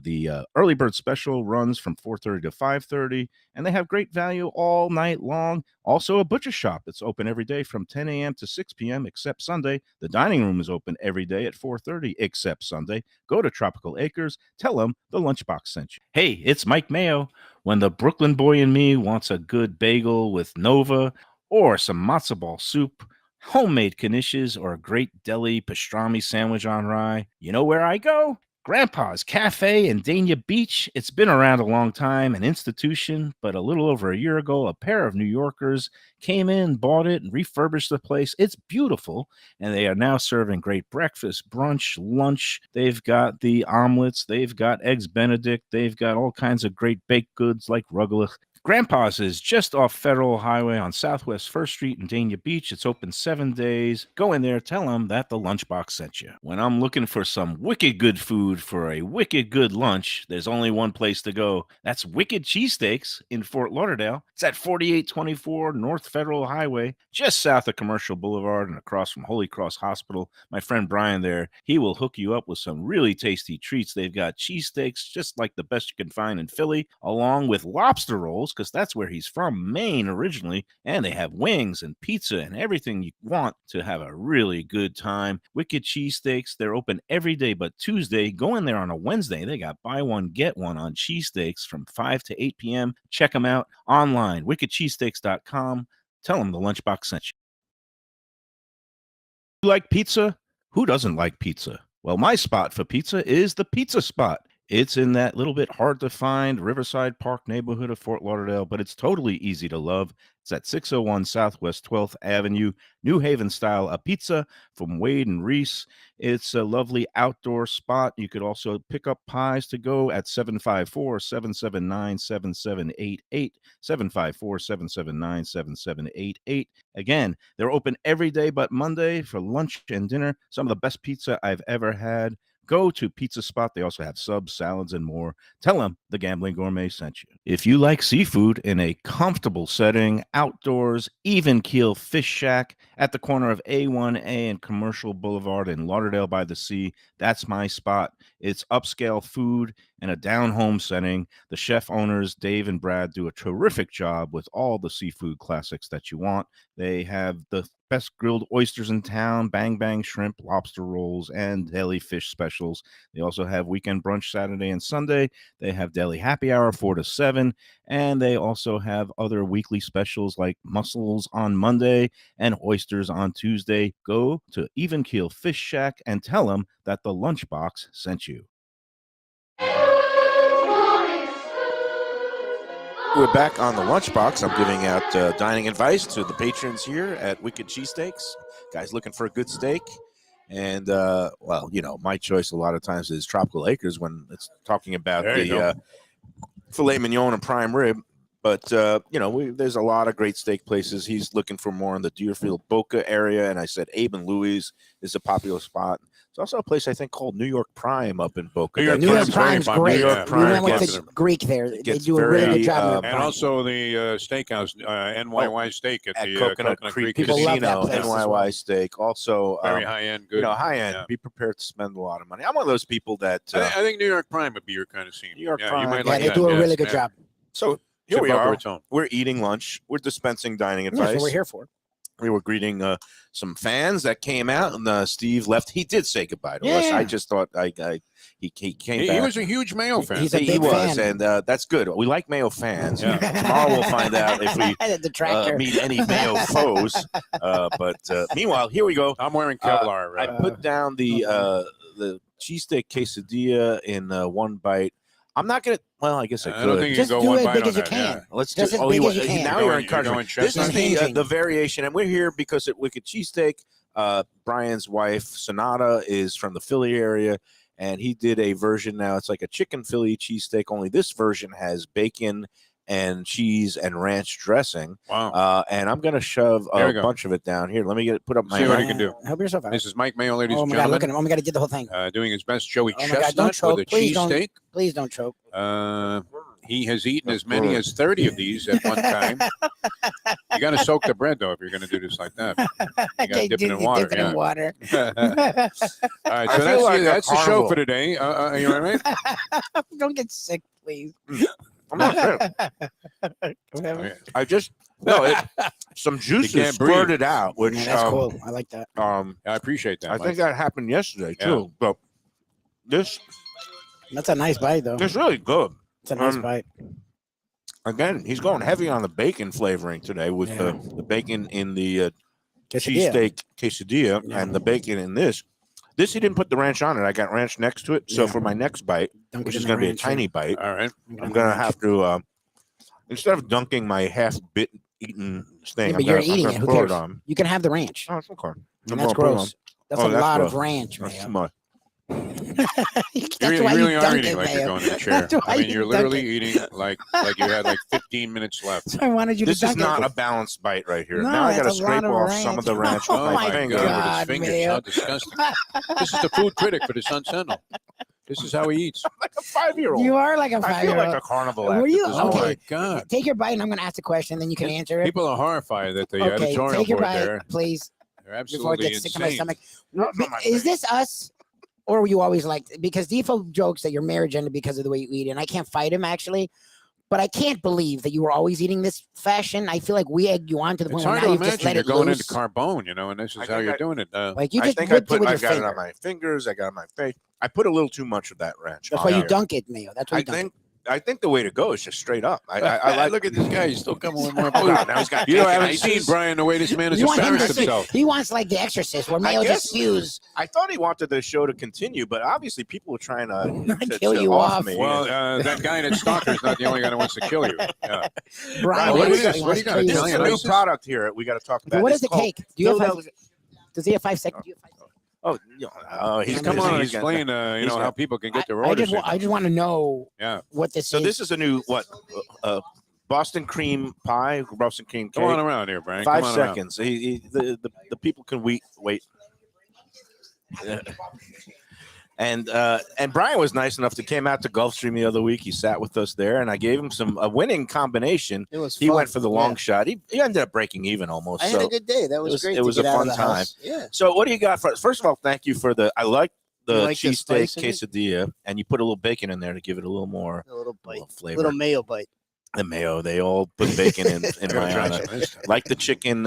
The early bird special runs from 4:30 to 5:30, and they have great value all night long. Also, a butcher shop that's open every day from 10 a.m. to 6 p.m. except Sunday. The dining room is open every day at 4:30 except Sunday. Go to Tropical Acres. Tell them the Lunchbox sent you. Hey, it's Mike Mayo. When the Brooklyn boy in me wants a good bagel with Nova or some matzo ball soup, homemade knishes, or a great deli pastrami sandwich on rye, you know where I go? Grandpa's Cafe in Dania Beach. It's been around a long time, an institution, but a little over a year ago, a pair of New Yorkers came in, bought it, and refurbished the place. It's beautiful, and they are now serving great breakfast, brunch, lunch. They've got the omelets, they've got eggs Benedict, they've got all kinds of great baked goods like rugelach. Grandpa's is just off Federal Highway on Southwest 1st Street in Dania Beach. It's open 7 days. Go in there, tell them that the Lunchbox sent you. When I'm looking for some wicked good food for a wicked good lunch, there's only one place to go. That's Wicked Cheesesteaks in Fort Lauderdale. It's at 4824 North Federal Highway, just south of Commercial Boulevard and across from Holy Cross Hospital. My friend Brian there, he will hook you up with some really tasty treats. They've got cheesesteaks, just like the best you can find in Philly, along with lobster rolls, because that's where he's from, Maine originally, and they have wings and pizza and everything you want to have a really good time. Wicked Cheesesteaks, they're open every day but Tuesday. Go in there on a Wednesday. They got buy one, get one on cheesesteaks from 5 to 8 p.m. Check them out online, wickedcheesesteaks.com. Tell them the Lunchbox sent you. You like pizza? Who doesn't like pizza? Well, my spot for pizza is the Pizza Spot. It's in that little bit hard to find Riverside Park neighborhood of Fort Lauderdale, but it's totally easy to love. It's at 601 Southwest 12th Avenue, New Haven style, a pizza from Wade and Reese. It's a lovely outdoor spot. You could also pick up pies to go at 754-779-7788, 754-779-7788. Again, they're open every day but Monday for lunch and dinner. Some of the best pizza I've ever had. Go to Pizza Spot. They also have subs, salads, and more. Tell them the Gambling Gourmet sent you. If you like seafood in a comfortable setting, outdoors, even keel fish shack at the corner of A1A and Commercial Boulevard in Lauderdale by the Sea, that's my spot. It's upscale food in a down-home setting. The chef owners, Dave and Brad, do a terrific job with all the seafood classics that you want. They have the best grilled oysters in town, bang bang shrimp, lobster rolls, and deli fish specials. They also have weekend brunch Saturday and Sunday. They have deli happy hour 4 to 7, and they also have other weekly specials like mussels on Monday and oysters on Tuesday. Go to Even Keel Fish Shack and tell them that the Lunchbox sent you. We're back on the Lunchbox. I'm giving out dining advice to the patrons here at Wicked Cheesesteaks. Guys looking for a good steak. And, well, you know, my choice a lot of times is Tropical Acres when it's talking about the filet mignon and prime rib. But, you know, there's a lot of great steak places. He's looking for more in the Deerfield, Boca area. And I said Abe and Louie's is a popular spot. There's also a place I think called New York Prime up in Boca. New York Prime's great. New York Prime we went with the Greek there. They do a really good job. And also the steakhouse, NYY Steak at the Coconut Creek People love Casino, that place as NYY well. Steak. Also, very high end, good. You know, high end. Yeah. Be prepared to spend a lot of money. I'm one of those people that I think New York Prime would be your kind of scene. New York You Prime. might Yeah, like they that. do a Yes, really good yeah. job. So here It's we above are. its own. We're eating lunch. We're dispensing dining That's advice. what we're here for. We were greeting some fans that came out, and Steve left. He did say goodbye to us. Yeah. I just thought he came back. He was a huge Mayo fan. He's a He big was, fan. and that's good. We like Mayo fans. Yeah. Tomorrow we'll find out if we The detractor. meet any Mayo foes. But meanwhile, here we go. I'm wearing Kevlar. I put down the cheesesteak quesadilla in one bite. I'm not gonna. Well, I guess I could. I don't think you Just can go do one it as bite big on as you that. can. Yeah. Let's Just do. as Oh, big you, as you can. now You're you're going encouraging me. This is chestnut? the variation, and we're here because at Wicked Cheesesteak, Brian's wife Sonata is from the Philly area, and he did a version now. It's like a chicken Philly cheesesteak. Only this version has bacon and cheese and ranch dressing. Wow. And I'm gonna shove There a we go. bunch of it down here. Let me put up my See what hand. he can do. Help yourself out. This is Mike Mayo, ladies Oh and my God, look at gentlemen. him. Oh my God, he did the whole thing. Doing his best Joey Oh my God, don't Chestnut choke. with a Please don't. cheesesteak. Please don't choke. He has eaten as many as 30 of these at one time. You got to soak the bread, though, if you're going to do this like that. You got to dip it in water. Dip it in water. All right, I so feel like a that's the show carnival. for today. You all right? Don't get sick, please. I'm not sick. Okay. I just some juices can't breathe. squirted out, which Yeah, that's cool. I like that. I appreciate that. I Mike. think that happened yesterday Yeah. too. But this That's a nice bite, though. is really good. It's a nice bite. Again, he's going heavy on the bacon flavoring today with Yeah. the bacon in the Quesadilla. cheesesteak quesadilla Yeah. and the bacon in this. This he didn't put the ranch on it. I got ranch next to it. So Yeah. for my next bite, Dunk which it is in going to the be a ranch, tiny yeah. bite, All right. I'm going to have to instead of dunking my half-bit eaten thing, Yeah, I'm but you're gonna, eating I'm it. gonna Who pour cares? it on. You can have the ranch. Oh, it's okay. And I'm that's gonna put it on. gross. That's Oh, a lot gross. of ranch, That's Mayo. too much. That's You why really you are dunk eating it, like Mayo. you're going to the chair. That's why I mean, you you're dunk literally it. eating like you had like 15 minutes left. So I wanted you to This is dunk not it. a balanced bite right here. No, now I got to that's a lot scrape of off some of the ranch with Oh my my finger. God, with his God, fingers. Mayo. How disgusting. This is the food critic for the Sun Sentinel. This is how he eats. Like a 5-year-old. You are like a I feel 5-year-old. like a carnival Were act you- at this Oh Okay. my point. God. Take your bite, and I'm going to ask a question, then you can answer it. People are horrified that the Okay, editorial take your board bite, there. please, They're before it absolutely gets sick to my insane. stomach. Not from my Is face. this us, or were you always like? Because Defo jokes that you're marriage ended because of the way you eat, and I can't fight him actually. But I can't believe that you were always eating this fashion. I feel like we egged you on to the It's point where hard now to you've just imagine let you're it going loose. into carbone, and this I is how think you're I- doing it. Like you I just think I whipped it put. with I your got it finger. on my fingers. I got it on my face. I put a little too much of that ranch. That's on why you here. dunk it, Mayo. That's why you dunk it. I think the way to go is just straight up. I like. Look at this guy. He's still coming with more Oh, food. God, now he's got You cake and haven't ices. seen Brian the way this man has You want him to embarrassed see, himself. he wants like The Exorcist, where Mayo guess- just spews. I thought he wanted the show to continue, but obviously people were trying to Kill you off. me. Well, that guy that stalker is not the only guy that wants to kill you. Yeah. Brian, Oh, look at wants- this. he What wants do you got, to kill this is a Italian new ices? product here. We got to talk about. What It's is the called cake? Do you have Philadelphia- Does he have 5 seconds? Do you have 5 seconds? Oh, he's Come busy. on and He's got- explain, he's how got- people can get their I orders. just want to know Yeah. what this So is. this is a new Boston cream pie, Boston cream cake. Come on around here, Brian. 5 Come on around. seconds. The people can wait. And Brian was nice enough to came out to Gulfstream the other week. He sat with us there, and I gave him a winning combination. It was He fun. went for the long Yeah. shot. He ended up breaking even almost. I had a good day. That was, was- great. it was to a get out fun of the time. house. Yeah. So what do you got for? First of all, thank you for the. I like You the like the cheesesteak spice in it? quesadilla, and you put a little bacon in there to give it a little more A little bite. flavor. Little mayo bite. The mayo, they all put bacon in I gotta my try honor. some of this. Like the chicken.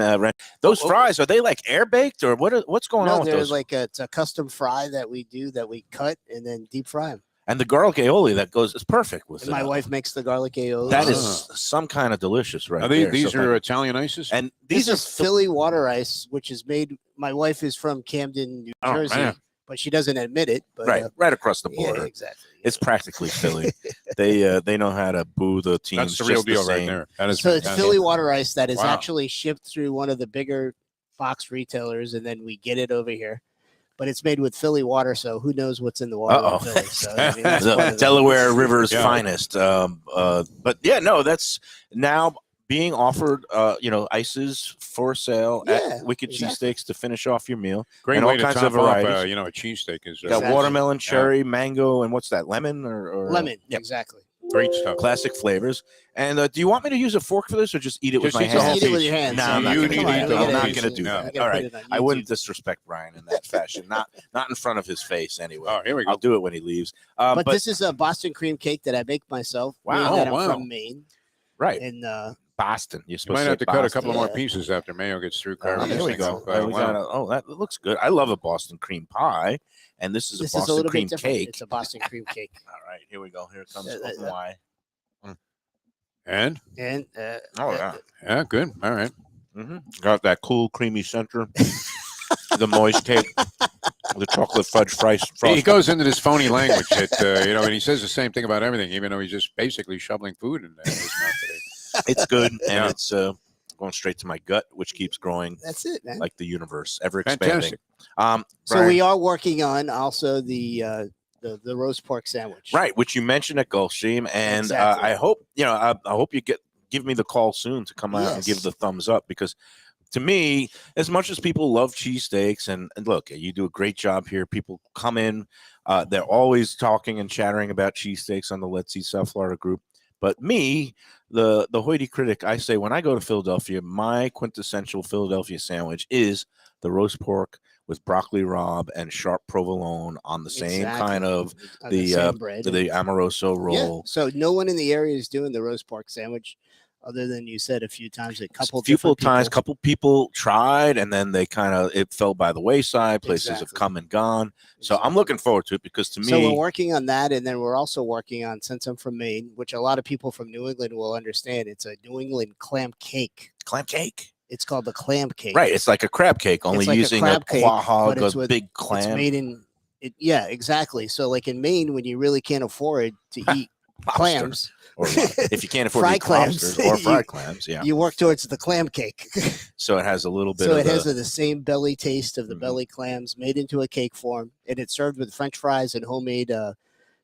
Those fries, are they like air baked or what's going on No, with they're those? like it's a custom fry that we do that we cut and then deep fry them. And the garlic aioli that goes is perfect with And it. my wife makes the garlic aioli. That Ah. is some kind of delicious, right Are these there. these So are thank- Italian ices? and These these are is Philly water ice, which is made. My wife is from Camden, New Oh, Jersey, man. but she doesn't admit it. But right across the yeah, border. exactly. It's practically Philly. They know how to boo the teams. That's the real just deal right same. there. That is So it's fantastic. Philly water ice that is Wow. actually shipped through one of the bigger box retailers, and then we get it over here. But it's made with Philly water, so who knows what's in the water Uh-oh. in Philly? So I mean, that's The one of the- Delaware River's Yeah. finest. But yeah, no, that's now being offered. Ices for sale Yeah, at Wicked exactly. Cheesesteaks to finish off your meal. Great and way all to kinds top of off, varieties. a cheesesteak is You got Exactly. watermelon, cherry, mango, and what's that? Lemon or lemon. Yep. Exactly. great stuff. Classic flavors. And do you want me to use a fork for this or just eat it with Just my eat the whole hands? Just eat it with piece. your hands. No, I'm not You gonna need do to that. eat the I'm whole not piece. going to do No. that. You gotta All put right. it on I YouTube. wouldn't disrespect Brian in that fashion. Not in front of his face anyway. Oh, here we go. I'll do it when he leaves. But, But this is a Boston cream cake that I make myself. Wow. being Oh, that I'm wow. from Maine, right, and Boston. You're You supposed might to have say to cut a Boston. couple more Yeah. pieces after Mayo gets through Here carving. we this go. thing up. We Wow. got that looks good. I love a Boston cream pie, and this is this a is a Boston little cream bit different. cake. It's a Boston cream cake, All right, here we go. Here comes Uh, uh, open wide. And and Oh yeah, yeah, good. All right. got that cool creamy center. The moist cake, the chocolate fudge fries. He goes into this phony language that and he says the same thing about everything, even though he's just basically shoveling food in his mouth today. It's good, and Yeah. it's going straight to my gut, which keeps growing that's it, man. like the universe, ever expanding. Fantastic. So Brian, we are working on also the roast pork sandwich. right, which you mentioned at Gulfstream, and Exactly. I hope I hope you give me the call soon to come out and give Yes. the thumbs up, because to me, as much as people love cheesesteaks, and look, you do a great job here. People come in, they're always talking and chattering about cheesesteaks on the Let's Eat South Florida group. But me, the hoity critic, I say when I go to Philadelphia, my quintessential Philadelphia sandwich is the roast pork with broccoli rabe and sharp provolone on the same Exactly. kind of On the, same bread. the Amoroso Yeah. roll. So no one in the area is doing the roast pork sandwich, other than you said a few times. A couple Few different times, people. couple people tried, and then they it fell by the wayside. Places have Exactly. come and gone. So I'm Exactly. looking forward to it, because to So we're me, working on that, and then we're also working on, since I'm from Maine, which a lot of people from New England will understand. It's a New England clam cake. clam cake. It's called the clam cake. Right, it's like a crab cake, only It's like a using crab cake, quahog, but it's a with- big It's clam. made in Yeah, exactly. So like in Maine, when you really can't afford to eat clams, Or if you can't afford to Fried eat clams. lobsters or fried clams, yeah. you work towards the clam cake. So it has a little bit So of it has the same belly taste of the Mhm. belly clams made into a cake form, and it's served with French fries and homemade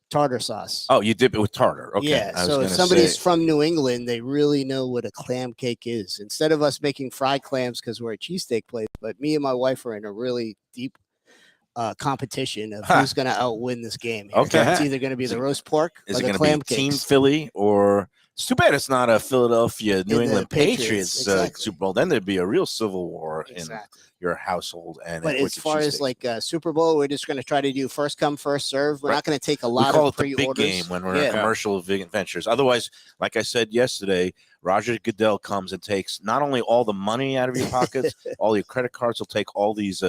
tartar sauce. Oh, you dip it with tartar. Okay. Yeah, I was so if gonna somebody's say, from New England, they really know what a clam cake is. Instead of us making fried clams because we're a cheesesteak place, but me and my wife are in a really deep competition of who's going to outwin this game. Here. Okay. It's either going to be the roast pork is or it the going to clam be Team cakes. Philly or? It's too bad it's not a Philadelphia New The England Patriots, Patriots exactly. Super Bowl. Then there'd be a real civil war Exactly. in your household. And But at as Wicked far as Cheesesteaks. like Super Bowl, we're just going to try to do first come, first serve. We're Right. not going to take a We lot call of it the pre-orders. big game when we're in commercial ventures. Otherwise, like I said yesterday, Roger Goodell comes and takes not only all the money out of your pockets, all your credit cards. Will take all these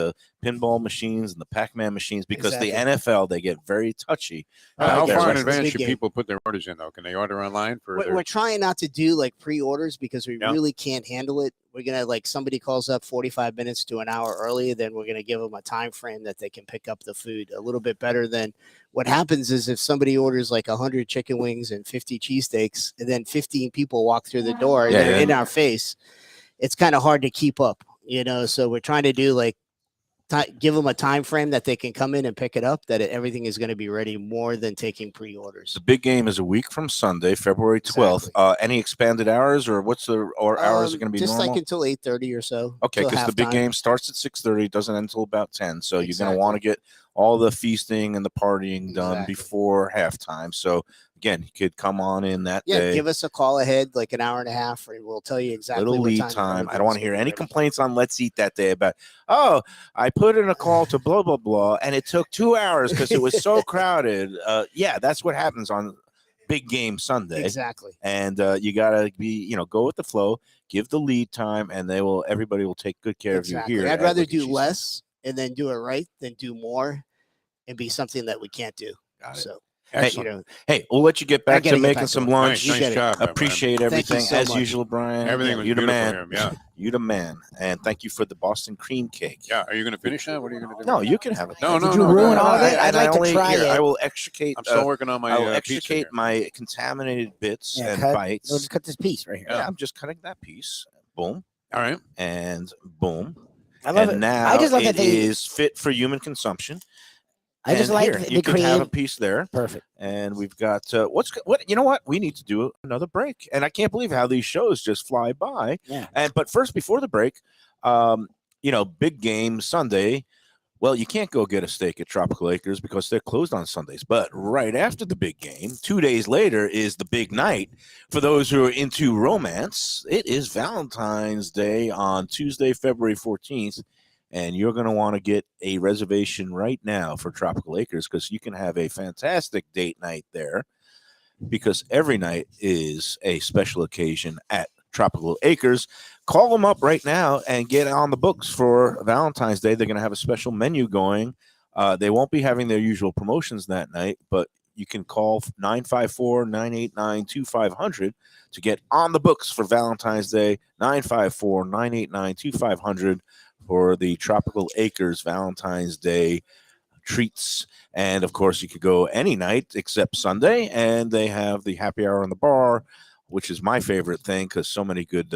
pinball machines and the Pac-Man machines because the NFL, they get very touchy. How their far in license. advance Big should game. people put their orders in, though? Can they order online for their... We're trying not to do like pre-orders because we Yeah. really can't handle it. We're gonna like somebody calls up 45 minutes to an hour early, then we're gonna give them a time frame that they can pick up the food a little bit better than what happens is if somebody orders like 100 chicken wings and 50 cheesesteaks, and then 15 people walk through the door and they're in our face, it's kind of hard to keep up, you know. So we're trying to do like give them a time frame that they can come in and pick it up, that everything is going to be ready more than taking pre-orders. The big game is a week from Sunday, February 12th. Exactly. Any expanded hours or what's the hours are going to be just normal? like until 8:30 or so. Okay, till because the big halftime. game starts at 6:30, doesn't end until about 10. So you're going Exactly. to want to get all the feasting and the partying done Exactly. before halftime. So again, you could come on in that Yeah, day. give us a call ahead, like an hour and a half, and we'll tell you exactly Little what lead time. I don't want to hear any everything's complaints on Let's Eat that day about, oh, I put in a call to blah, blah, blah, and it took 2 hours because it was so crowded. Yeah, that's what happens on big game Sunday. Exactly. And you got to be, go with the flow, give the lead time, and everybody will take good care of you here. I'd at rather Wicked do Cheesesteaks. less and then do it right than do more and be something that we can't do. Got it. So, Excellent. Hey, we'll let you get back to gotta get making back to some it. lunch. Nice job. Appreciate Thank you everything so as much. usual, Brian. Everything was you the beautiful man. here. Yeah. You the man. And thank you for the Boston cream cake. Yeah. Are you going to finish that? What are you going to do? No, you can have it. No, Did you ruin all of it? I'd like to try it. I will extricate. I'm still working on my I will pizza extricate here. my contaminated bits and We'll bites. just cut this piece right here. Yeah, I'm just cutting that piece. Boom. All right. And boom. I love it. Now I just love it that they. is fit for human consumption. I just And like here, the you can cream. have a piece there. Perfect. And we've got what you know what we need to do another break, and I can't believe how these shows just fly by. Yeah. But first, before the break, big game Sunday. Well, you can't go get a steak at Tropical Acres because they're closed on Sundays. But right after the big game, 2 days later, is the big night for those who are into romance. It is Valentine's Day on Tuesday, February 14th. And you're going to want to get a reservation right now for Tropical Acres because you can have a fantastic date night there because every night is a special occasion at Tropical Acres. Call them up right now and get on the books for Valentine's Day. They're going to have a special menu going. They won't be having their usual promotions that night, but you can call 954-989-2500 to get on the books for Valentine's Day, 954-989-2500 for the Tropical Acres Valentine's Day treats. And of course, you could go any night except Sunday, and they have the happy hour in the bar, which is my favorite thing because so many good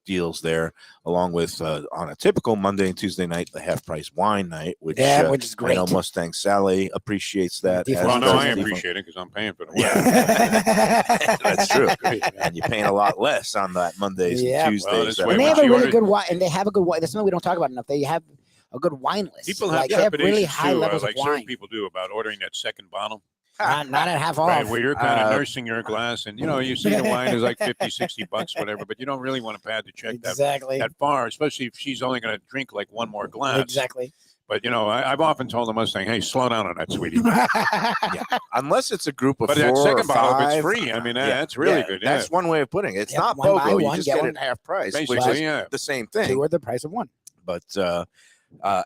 deals there, along with on a typical Monday and Tuesday night, the half price wine night, which is great. I know Mustang Sally appreciates that. Well, no, I appreciate it because I'm paying for the wine. Yeah. That's true. And you're paying a lot less on that Mondays and Tuesdays. Well, And they when have a she really ordered- good wine, and they have a good wine. That's something we don't talk about enough. They have a good wine list. People have they have really trepidations high too, levels like of certain wine. people do about ordering that second bottle. Not at half Right, off. where you're kind of nursing your glass, and you see the wine is like 50, 60 bucks, whatever, but you don't really want to pad the check that far, especially if she's only going to drink like one more glass. Exactly. But I've often told the Mustang, "Hey, slow down on that, sweetie." Unless it's a group of but 4 that or second bottle, if 5, it's free, I mean, that's really good. Yeah. That's one way of putting it. It's not one buy BOGO. You one, just get get one. it half price, which Basically, is the same thing. 2 are the price of 1. But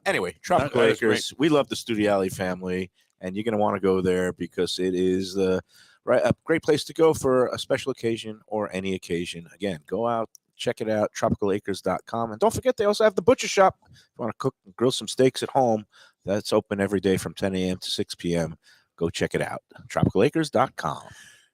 anyway, Tropical that is Acres, we love the Studiali family, and you're going to want to go there because it is a great place to go for a special occasion or any occasion. Again, go out, check it out, tropicalacres.com. And don't forget, they also have the butcher shop. If you want to cook and grill some steaks at home, That's open every day from 10 a.m. to 6 p.m. Go check it out. TropicalAcres.com.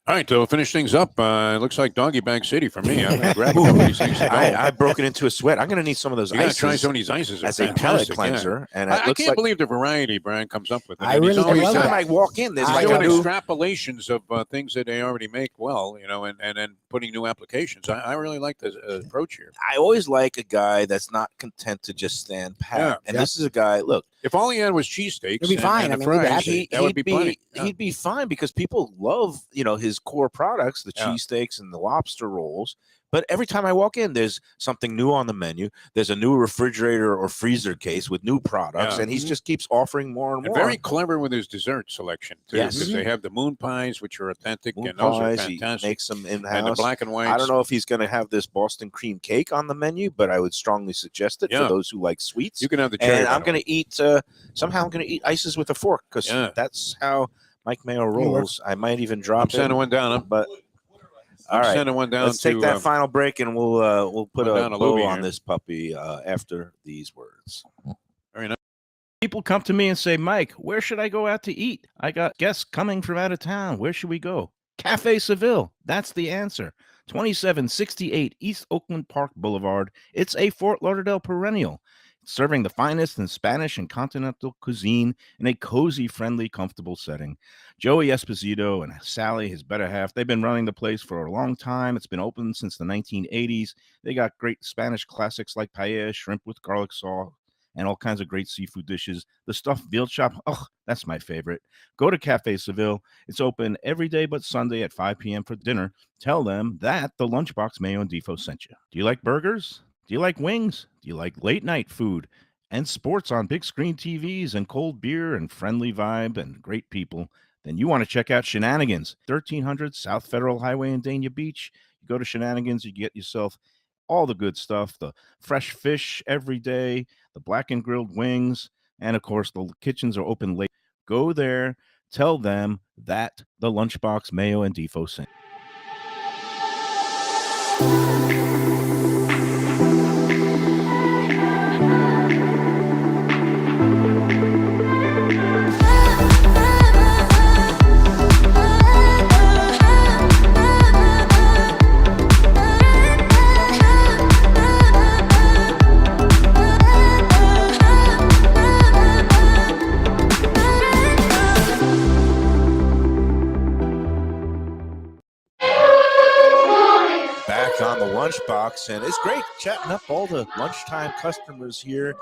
All right, to finish things up, it looks like Doggy Bag City for me. I'm going to grab a couple of these things. I've broken into a sweat. I'm going to need some of those You got to ices try some of these ices. as a palate cleanser. And I can't believe the variety Brian comes up with. I really every love time that. I walk in, there's I like doing a new. extrapolations of things that they already make well, and then putting new applications. I really like this approach here. I always like a guy that's not content to just stand pat. Yeah. And this is a guy. Look, If all he had was cheesesteaks, He'd be fine. And I the mean, we'd be fries, happy. that would be plenty. Yeah. He'd be fine because people love, his core products, the Yeah. cheesesteaks and the lobster rolls. But every time I walk in, there's something new on the menu. There's a new refrigerator or freezer case with new products, Yeah. and he just keeps offering more and And more. very clever with his dessert selection too, Yes. because they have the moon pies, which are authentic, Moon and those are pies, he fantastic. makes them in And the house. black and white. I don't know if he's going to have this Boston cream cake on the menu, but I would strongly suggest it Yeah. for those who like sweets. You can have the cherry. And I'm going to eat. Somehow I'm going to eat ices with a fork because Yeah. that's how Mike Mayo rolls. I might even drop I'm sending it, one down. but I'm all right. sending one down. Let's take that to, final break and we'll put one a down to bow Lubie on here. this puppy after these words. Very nice. People come to me and say, Mike, where should I go out to eat? I got guests coming from out of town. Where should we go? Cafe Seville. That's the answer. 2768 East Oakland Park Boulevard. It's a Fort Lauderdale perennial, serving the finest in Spanish and continental cuisine in a cozy, friendly, comfortable setting. Joey Esposito and Sally, his better half, they've been running the place for a long time. It's been open since the 1980s. They got great Spanish classics like paella, shrimp with garlic sauce, and all kinds of great seafood dishes. The stuffed veal chop, oh, that's my favorite. Go to Cafe Seville. It's open every day but Sunday at 5 p.m. for dinner. Tell them that the Lunchbox Mayo and Defo sent you. Do you like burgers? Do you like wings? Do you like late night food and sports on big screen TVs and cold beer and friendly vibe and great people? Then you want to check out Shenanigans, 1300 South Federal Highway in Dania Beach. You go to Shenanigans, you get yourself all the good stuff, the fresh fish every day, the black and grilled wings, and of course, the kitchens are open late. Go there, tell them that the Lunchbox Mayo and Defo sent. Back on the Lunchbox, and it's great chatting up all the lunchtime customers here.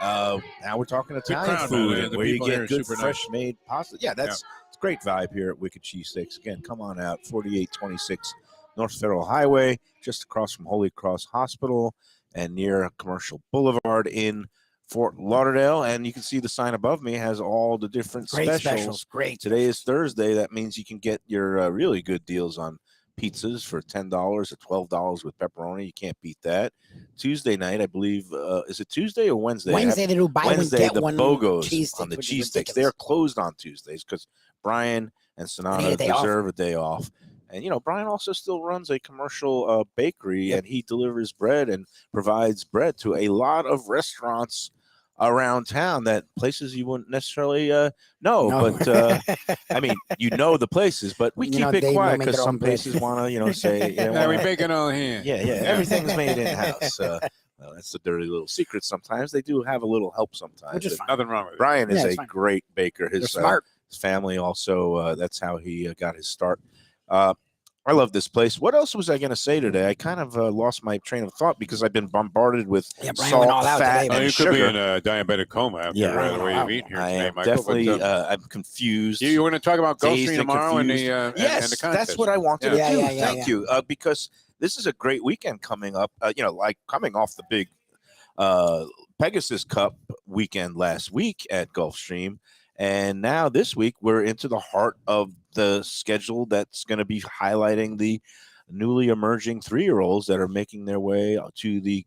Now we're talking Italian crowd, food, man. and The where you people here get are good, super nice. fresh-made pasta. Yeah, it's a great vibe here at Wicked Cheesesteaks. Again, come on out, 4826 North Federal Highway, just across from Holy Cross Hospital and near Commercial Boulevard in Fort Lauderdale. And you can see the sign above me has all the different Great specials. specials. Great. Today is Thursday. That means you can get your really good deals on pizzas for $10 or $12 with pepperoni. You can't beat that. Tuesday night, I believe, is it Tuesday or Wednesday? Wednesday, they do buy Wednesday, one, get the one BOGOs cheesesteak, on the which is cheesesteaks. They're ridiculous. closed on Tuesdays because Brian and Sonata need a day off. deserve a day off. And, Brian also still runs a commercial bakery, Yep. and he delivers bread and provides bread to a lot of restaurants around town, that places you wouldn't necessarily know. No. But, I mean, the places, but we keep it they quiet make because their own some bread. places want to, say, Yeah, we bake it all here. yeah, everything's made in house. Well, that's the dirty little secret. Sometimes they do have a little help. Sometimes Which is And fine. Nothing wrong with it. Brian is Yeah, a it's fine. great baker. They're His smart. his family also. That's how he got his start. I love this place. What else was I going to say today? I kind of lost my train of thought because I've been bombarded with Yeah, Brian salt, went all out fat, today, Oh, and you could be sugar. in a diabetic coma after Yeah. the way you've eaten here I today, am Michael. definitely. But, I'm confused. you want to talk about dazed Gulfstream and tomorrow and confused. the and Yes, the contest? that's what I wanted Yeah. to do. Yeah, yeah, Thank you. Because this is a great weekend coming up. Like coming off the big Pegasus Cup weekend last week at Gulfstream. And now this week, we're into the heart of the schedule that's going to be highlighting the newly emerging 3-year-olds that are making their way to the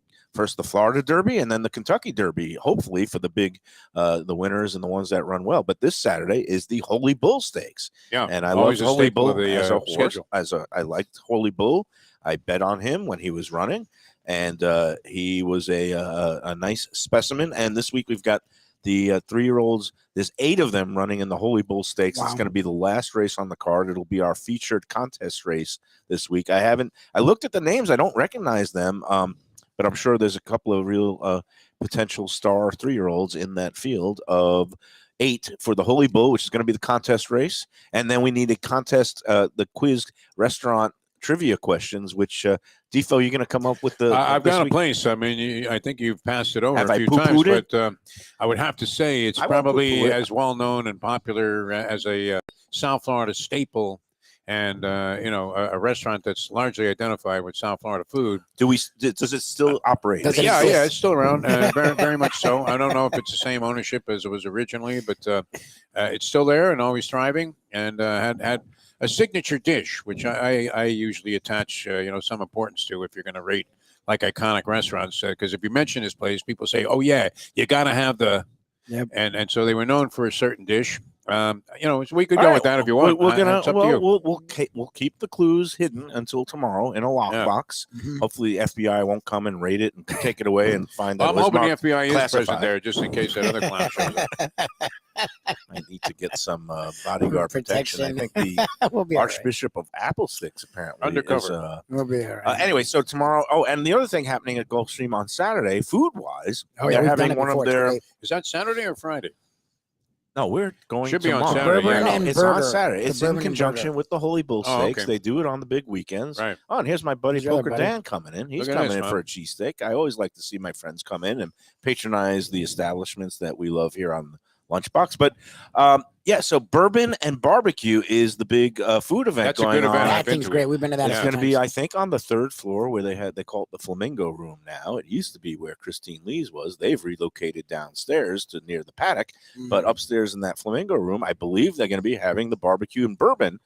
Florida Derby and then the Kentucky Derby, hopefully for the big, the winners and the ones that run well. But this Saturday is the Holy Bull Stakes. Yeah, And I love always a Holy staple Bull of the, as a horse. schedule. I liked Holy Bull. I bet on him when he was running, and he was a nice specimen. And this week we've got The 3-year-olds, there's 8 of them running in the Holy Bull Stakes. Wow. It's going to be the last race on the card. It'll be our featured contest race this week. I looked at the names. I don't recognize them, but I'm sure there's a couple of real potential star 3-year-olds in that field of 8 for the Holy Bull, which is going to be the contest race. And then we need a contest, the quiz restaurant trivia questions, which Defo, you're going to come up with the. I've got week? a place. I mean, I think you've passed it over Have a I few times, poo-pooed it? but I would have to say it's I won't probably poo-poo it. as well known and popular as a South Florida staple, and a restaurant that's largely identified with South Florida food. Does it still operate? Does it Yeah, exist? it's still around, very, very much so. I don't know if it's the same ownership as it was originally, but it's still there and always thriving, and had a signature dish, which I usually attach some importance to if you're going to rate like iconic restaurants, because if you mention this place, people say, "Oh yeah, you got to have the," and so they were known for a certain dish. We could go with that if you want. We're gonna. It's up to you. We'll keep the clues hidden until tomorrow in a lockbox. Mhm. Hopefully, the FBI won't come and raid it and take it away and find that. I'm it was hoping the marked FBI is present classified. there, just in case that other clown shows up. I need to get some bodyguard protection. I think the We'll be all right. Archbishop of Applesticks apparently Undercover. We'll be all right. anyway, so tomorrow. Oh, and the other thing happening at Gulfstream on Saturday, food-wise, Oh, yeah, they're we've done having it one before. of It's their. great. Is that Saturday or Friday? No, we're going Should be on tomorrow. Saturday, Bourbon yeah. and It's on burger. Saturday. The It's bourbon in and conjunction burger. with the Holy Bull Oh, Stakes. okay. They do it on the big weekends. Right. Oh, and here's my buddy Who's your other Booker buddy? Dan coming in. He's Look at coming this, in man. for a cheesesteak. I always like to see my friends come in and patronize the establishments that we love here on the Lunchbox. But so bourbon and barbecue is the big food event That's a going good event. on. I've That been thing's to great. it. We've been to that. It's a going few to be, times. I think, on the 3rd floor where they call it the Flamingo Room now. It used to be where Christine Lee's was. They've relocated downstairs to near the paddock. But upstairs in that Flamingo Room, I believe they're going to be having the barbecue and bourbon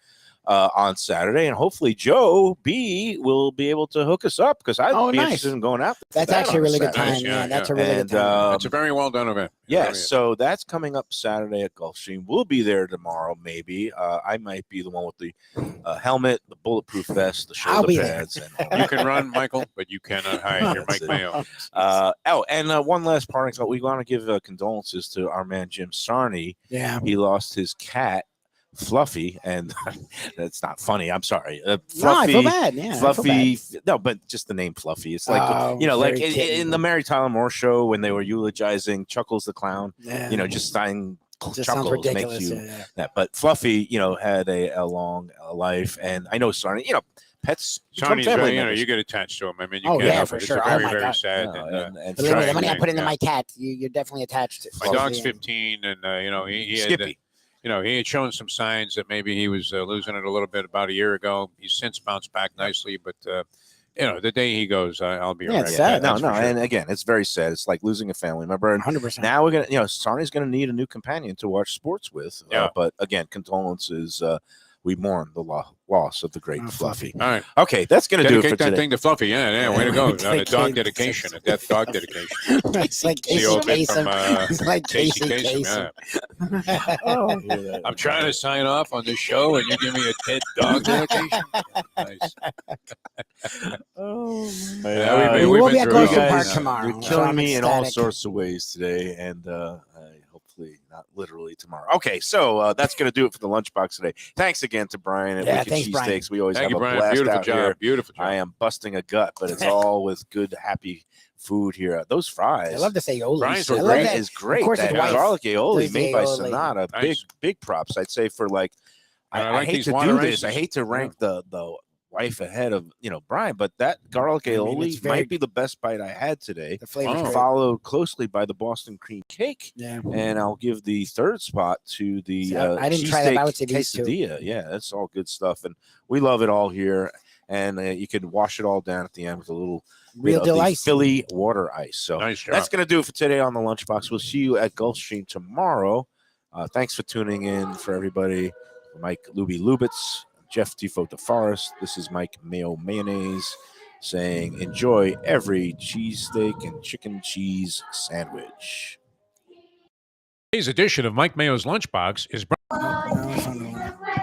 on Saturday. And hopefully Joe B will be able to hook us up because I'd be nice. interested in going out there. That's actually a really good time. Nice, yeah, That's yeah. a really And, good time. It's a very well done event. It Yeah, really is. so that's coming up Saturday at Gulfstream. We'll be there tomorrow, maybe. I might be the one with the helmet, the bulletproof vest, the I'll shoulder be there. pads. And You can run, Michael, but you cannot hide. You're Mike Mayo. and one last parting thought. We want to give condolences to our man Jim Sarney. Yeah. He lost his cat, Fluffy, and that's not funny. I'm sorry. No, I Fluffy. feel bad. Yeah. I feel Fluffy, bad. no, but just the name Fluffy. It's like Oh, like very in the Mary Tyler Moore show when they were eulogizing Chuckles the clown. Yeah. Just saying Just sounds Chuckles makes ridiculous. you Yeah. that. But Fluffy, had a long life, and I know Sarney. Pets become Johnny's family very, members. you get attached to him. I mean, you Oh, can't yeah, help for it. sure. It's Oh, a very, my very God. sad. No, and, Believe me, the trying money I thing, put into yeah. my cat, you're definitely attached to. My Fluffy dog's and- 15, and he had, Skippy. he had shown some signs that maybe he was losing it a little bit about a year ago. He's since bounced back nicely, but the day he goes, I'll be Yeah, all it's right. sad. No, That's for sure. and again, it's very sad. It's like losing a family member. And 100%. now we're gonna, Sarney's gonna need a new companion to watch sports with. Yeah. But again, condolences. We mourn the loss of the great Oh, Fluffy. All right. Okay, that's gonna do it for Dedicate that today. thing to Fluffy. Yeah, way to go. A Dedicate dog it. dedication, a death dog dedication. It's like The Casey old bit Kasem. from It's like Casey Casey Kasem. Kasem. Yeah. Oh, I'm trying to sign off on this show, and you give me a dead dog dedication. Nice. Yeah, we- we we've will be been at through it. Goshen guys, Park tomorrow. You're so killing I'm me in all ecstatic. sorts of ways today, and hopefully not literally tomorrow. Okay, so that's going to do it for the Lunchbox today. Thanks again to Brian at Yeah, Wicked thanks, Brian. Cheesesteaks. We always Thank have you, a Brian. blast Beautiful out job. here. Beautiful job. I am busting a gut, but it's all with good, happy food here. Those fries. I love to say aioli. Brian's I were love great. that. Is great. Of course, That his wife garlic aioli does the made by aioli. Sonata. Nice. Big props. I'd say for like. And I I like hate these to water do this. I ices. hate to rank the wife ahead of Brian, but that garlic I mean, aioli it's very- might be the best bite I had today. The flavor. Oh. Followed closely by the Boston cream cake. Yeah. And I'll give the third spot to the See, I didn't try that, but I would say cheesesteak these two. quesadilla. Yeah, that's all good stuff, and we love it all here. And you can wash it all down at the end with a little Real bit of deal the ice. Philly water ice. So Nice job. that's going to do it for today on the Lunchbox. We'll see you at Gulfstream tomorrow. Thanks for tuning in for everybody. Mike Lubie Lubitz, Jeff Defo DeForest. This is Mike Mayo Mayonnaise saying enjoy every cheesesteak and chicken cheese sandwich. Today's edition of Mike Mayo's Lunchbox is brought No, it's on the one.